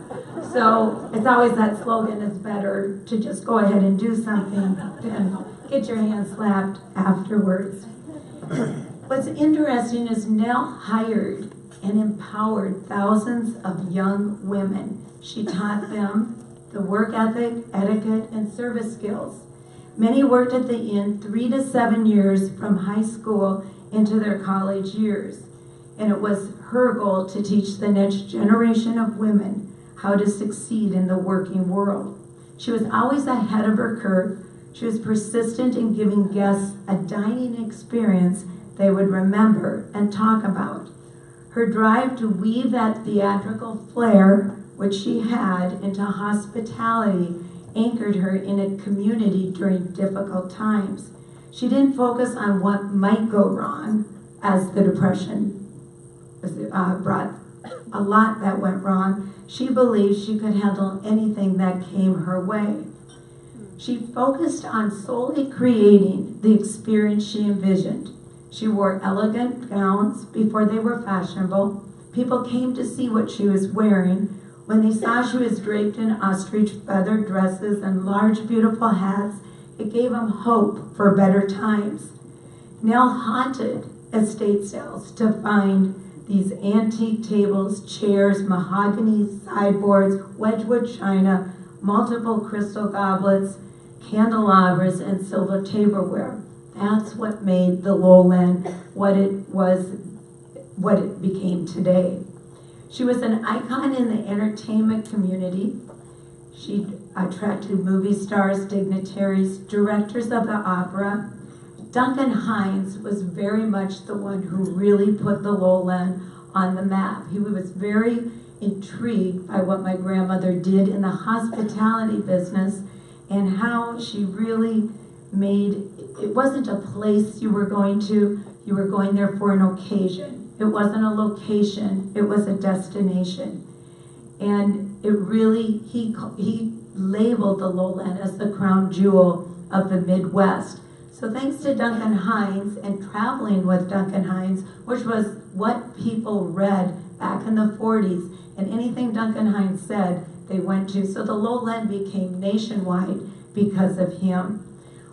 So it's always that slogan, it's better to just go ahead and do something than get your hands slapped afterwards. What's interesting is Nell hired and empowered thousands of young women. She taught them the work ethic, etiquette, and service skills. Many worked at the inn 3 to 7 years from high school into their college years. And it was her goal to teach the next generation of women how to succeed in the working world. She was always ahead of her curve. She was persistent in giving guests a dining experience they would remember and talk about. Her drive to weave that theatrical flair, which she had, into hospitality anchored her in a community during difficult times. She didn't focus on what might go wrong, as the Depression brought a lot that went wrong. She believed she could handle anything that came her way. She focused on solely creating the experience she envisioned. She wore elegant gowns before they were fashionable. People came to see what she was wearing. When they saw she was draped in ostrich feather dresses and large, beautiful hats, it gave them hope for better times. Nell haunted estate sales to find these antique tables, chairs, mahogany sideboards, Wedgwood china, multiple crystal goblets, candelabras, and silver tableware. That's what made the Lowland what it became today. She was an icon in the entertainment community. She attracted movie stars, dignitaries, directors of the opera. Duncan Hines was very much the one who really put the Lowland on the map. He was very intrigued by what my grandmother did in the hospitality business and how she really made, it wasn't a place you were going to, you were going there for an occasion. It wasn't a location, it was a destination. And it really, he labeled the Lowland as the crown jewel of the Midwest. So thanks to Duncan Hines and traveling with Duncan Hines, which was what people read back in the 40s, and anything Duncan Hines said, they went to. So the Lowland became nationwide because of him.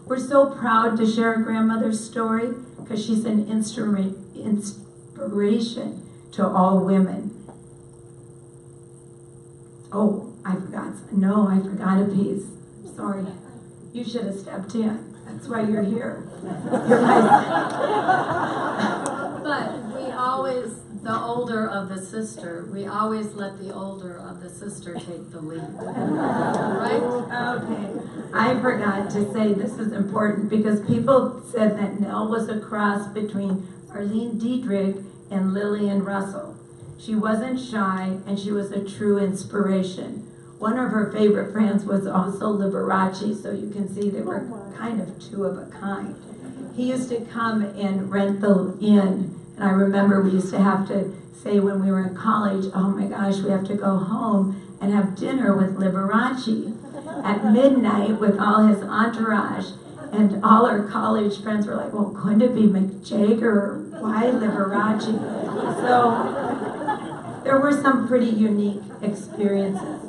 We're so proud to share our grandmother's story because she's an inspiration to all women. Oh, I forgot a piece. Sorry. You should have stepped in. That's why you're here. But we always, the older of the sister, we always let the older of the sister take the lead. Right? Okay. I forgot to say this is important because people said that Nell was a cross between Marlene Dietrich and Lillian Russell. She wasn't shy and she was a true inspiration. One of her favorite friends was also Liberace, so you can see they were kind of two of a kind. He used to come and rent the inn, and I remember we used to have to say when we were in college, oh my gosh, we have to go home and have dinner with Liberace at midnight with all his entourage. And all our college friends were like, well, couldn't it be Mick Jagger? Why Liberace? So there were some pretty unique experiences.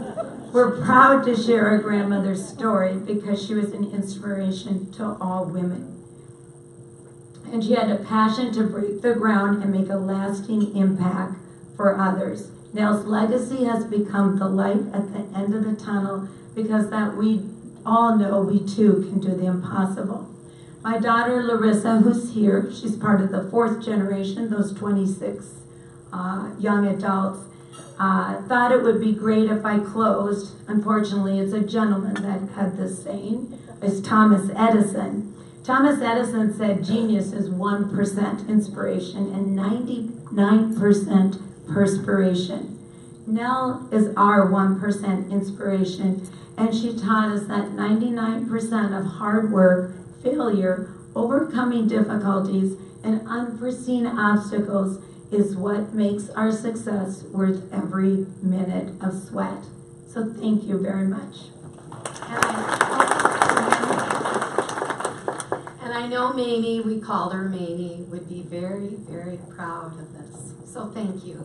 We're proud to share our grandmother's story because she was an inspiration to all women. And she had a passion to break the ground and make a lasting impact for others. Nell's legacy has become the light at the end of the tunnel because that we all know we too can do the impossible. My daughter Larissa, who's here, she's part of the 4th generation, those 26 young adults. Thought it would be great if I closed. Unfortunately, it's a gentleman that had this saying. It's Thomas Edison. Thomas Edison said genius is 1% inspiration and 99% perspiration. Nell is our 1% inspiration, and she taught us that 99% of hard work, failure, overcoming difficulties, and unforeseen obstacles is what makes our success worth every minute of sweat. So thank you very much. And I know Mamie, we called her Mamie, would be very, very proud of this. So thank you.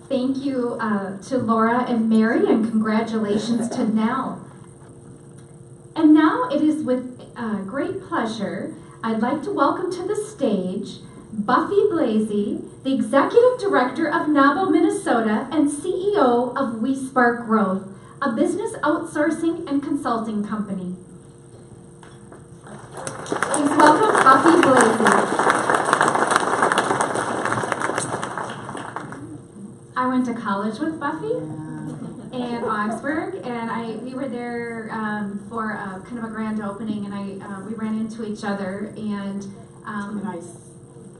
Thank you to Laura and Mary, and congratulations to Nell. And now it is with great pleasure I'd like to welcome to the stage Buffy Blasey, the Executive Director of NAWBO Minnesota and CEO of We Spark Growth, a business outsourcing and consulting company. Please welcome Buffy Blasey. I went to college with Buffy in Augsburg, and we were there for kind of a grand opening, and we ran into each other, and I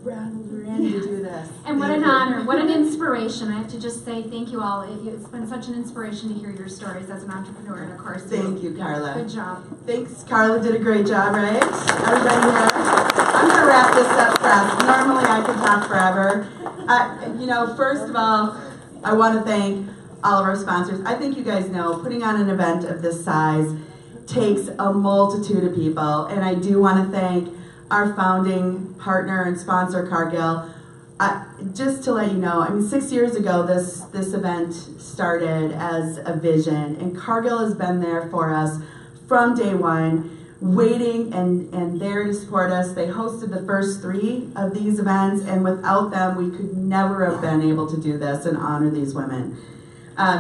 ran to do this. And what an honor, what an inspiration. I have to just say thank you all. It's been such an inspiration to hear your stories as an entrepreneur, and of course, thank you, Carla. Good job. Thanks, Carla did a great job, right? Everybody here? I'm going to wrap this up fast. Normally I could talk forever. First of all, I want to thank all of our sponsors. I think you guys know putting on an event of this size takes a multitude of people, and I do want to thank our founding partner and sponsor, Cargill. Just to let you know, 6 years ago this event started as a vision, and Cargill has been there for us from day one, waiting and there to support us. They hosted the first 3 of these events, and without them, we could never have been able to do this and honor these women.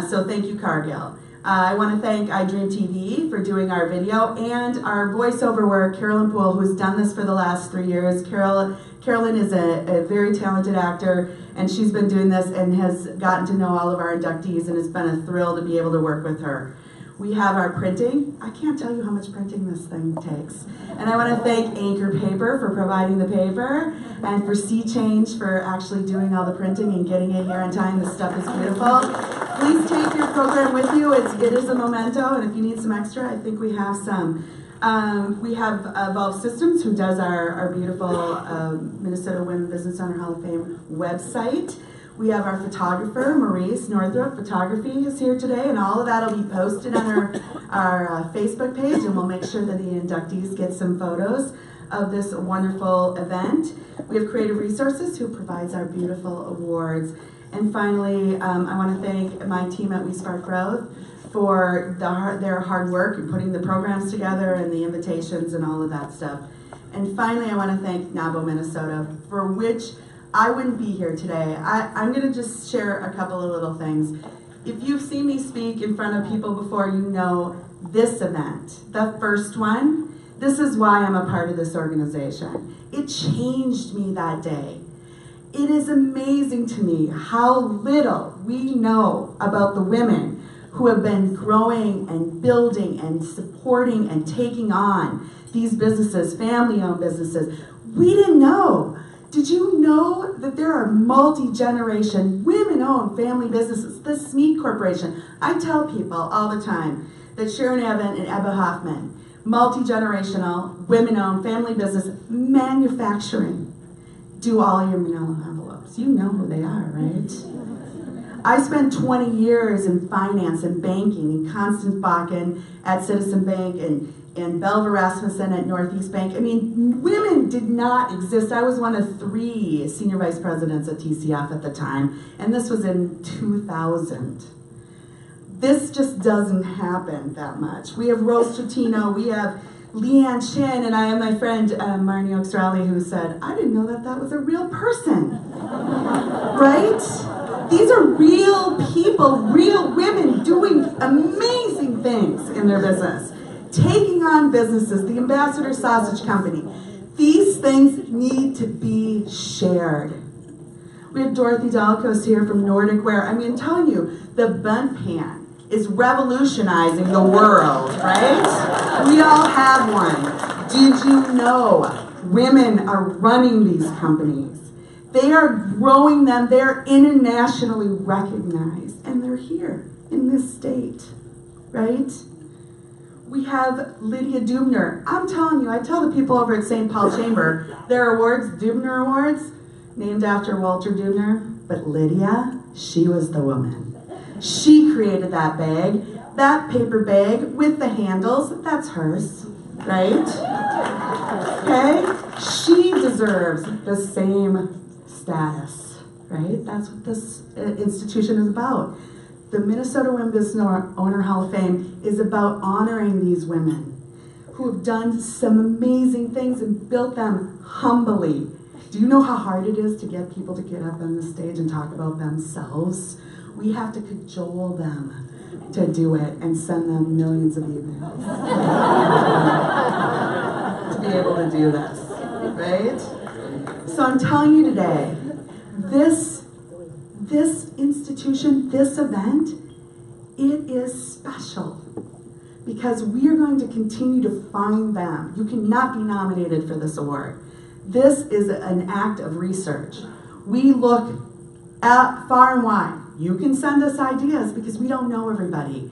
So thank you, Cargill. I want to thank iDream TV for doing our video, and our voiceover work, Carolyn Poole, who's done this for the last 3 years. Carolyn is a very talented actor, and she's been doing this and has gotten to know all of our inductees, and it's been a thrill to be able to work with her. We have our printing. I can't tell you how much printing this thing takes. And I want to thank Anchor Paper for providing the paper, and for Sea Change for actually doing all the printing and getting it here on time. This stuff is beautiful. Please take your program with you. It is a memento, and if you need some extra, I think we have some. We have Evolve Systems, who does our beautiful Minnesota Women Business Center Hall of Fame website. We have our photographer, Maurice Northrop Photography, is here today, and all of that will be posted on our Facebook page, and we'll make sure that the inductees get some photos of this wonderful event. We have Creative Resources, who provides our beautiful awards. And finally, I want to thank my team at We Spark Growth for their hard work in putting the programs together and the invitations and all of that stuff. And finally, I want to thank NAWBO Minnesota, for which I wouldn't be here today. I'm going to just share a couple of little things. If you've seen me speak in front of people before, you know this event, the first one, this is why I'm a part of this organization. It changed me that day. It is amazing to me how little we know about the women who have been growing and building and supporting and taking on these businesses, family-owned businesses. We didn't know. Did you know that there are multi-generation, women-owned family businesses? The Smead Corporation. I tell people all the time that Sharon Evan and Ebba Hoffman, multi-generational, women-owned family business, manufacturing, do all your manila envelopes. You know who they are, right? I spent 20 years in finance and banking, in Constance Bakken at Citizen Bank, and Belva Rasmussen at Northeast Bank. Women did not exist. I was one of 3 senior vice presidents at TCF at the time, and this was in 2000. This just doesn't happen that much. We have Rose Trotino, we have Leanne Chin, and I have my friend Marnie Oxrally, who said, I didn't know that was a real person, right? These are real people, real women doing amazing things in their business. Taking on businesses, the Ambassador Sausage Company. These things need to be shared. We have Dorothy Dalkos here from Nordic Wear. I mean, I'm telling you, the bun pan is revolutionizing the world, right? We all have one. Did you know women are running these companies? They are growing them. They're internationally recognized. And they're here in this state, right? We have Lydia Dubner. I'm telling you, I tell the people over at St. Paul Chamber, their awards, Dubner Awards, named after Walter Dubner. But Lydia, she was the woman. She created that bag, that paper bag with the handles. That's hers, right? Okay? She deserves the same status, right? That's what this institution is about. The Minnesota Women Business Owner Hall of Fame is about honoring these women who have done some amazing things and built them humbly. Do you know how hard it is to get people to get up on the stage and talk about themselves? We have to cajole them to do it and send them millions of emails to be able to do this, right? So I'm telling you today, this institution, this event, it is special because we are going to continue to find them. You cannot be nominated for this award. This is an act of research. We look at far and wide. You can send us ideas because we don't know everybody.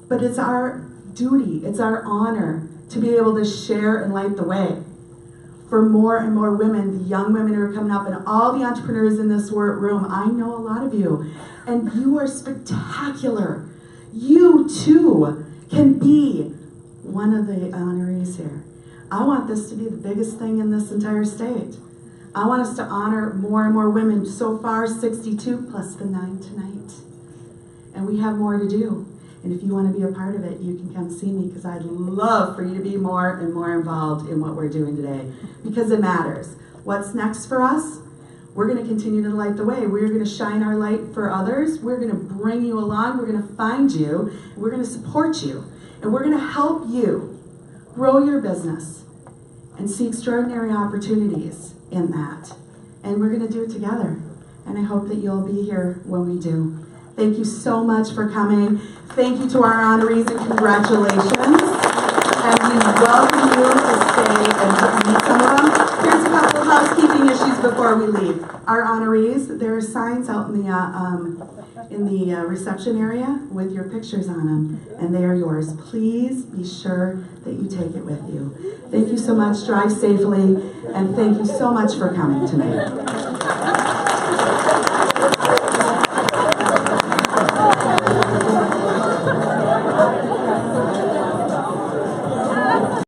But it's our duty, it's our honor to be able to share and light the way for more and more women, the young women who are coming up, and all the entrepreneurs in this room. I know a lot of you, and you are spectacular. You too can be one of the honorees here. I want this to be the biggest thing in this entire state. I want us to honor more and more women. So far, 62 plus the 9 tonight. And we have more to do. And if you want to be a part of it, you can come see me because I'd love for you to be more and more involved in what we're doing today because it matters. What's next for us? We're going to continue to light the way. We're going to shine our light for others. We're going to bring you along. We're going to find you. We're going to support you. And we're going to help you grow your business and see extraordinary opportunities in that. And we're going to do it together. And I hope that you'll be here when we do. Thank you so much for coming. Thank you to our honorees and congratulations. And we welcome you to stay and meet some of them. Here's a couple of housekeeping issues before we leave. Our honorees, there are signs out in the reception area with your pictures on them, and they are yours. Please be sure that you take it with you. Thank you so much. Drive safely, and thank you so much for coming tonight.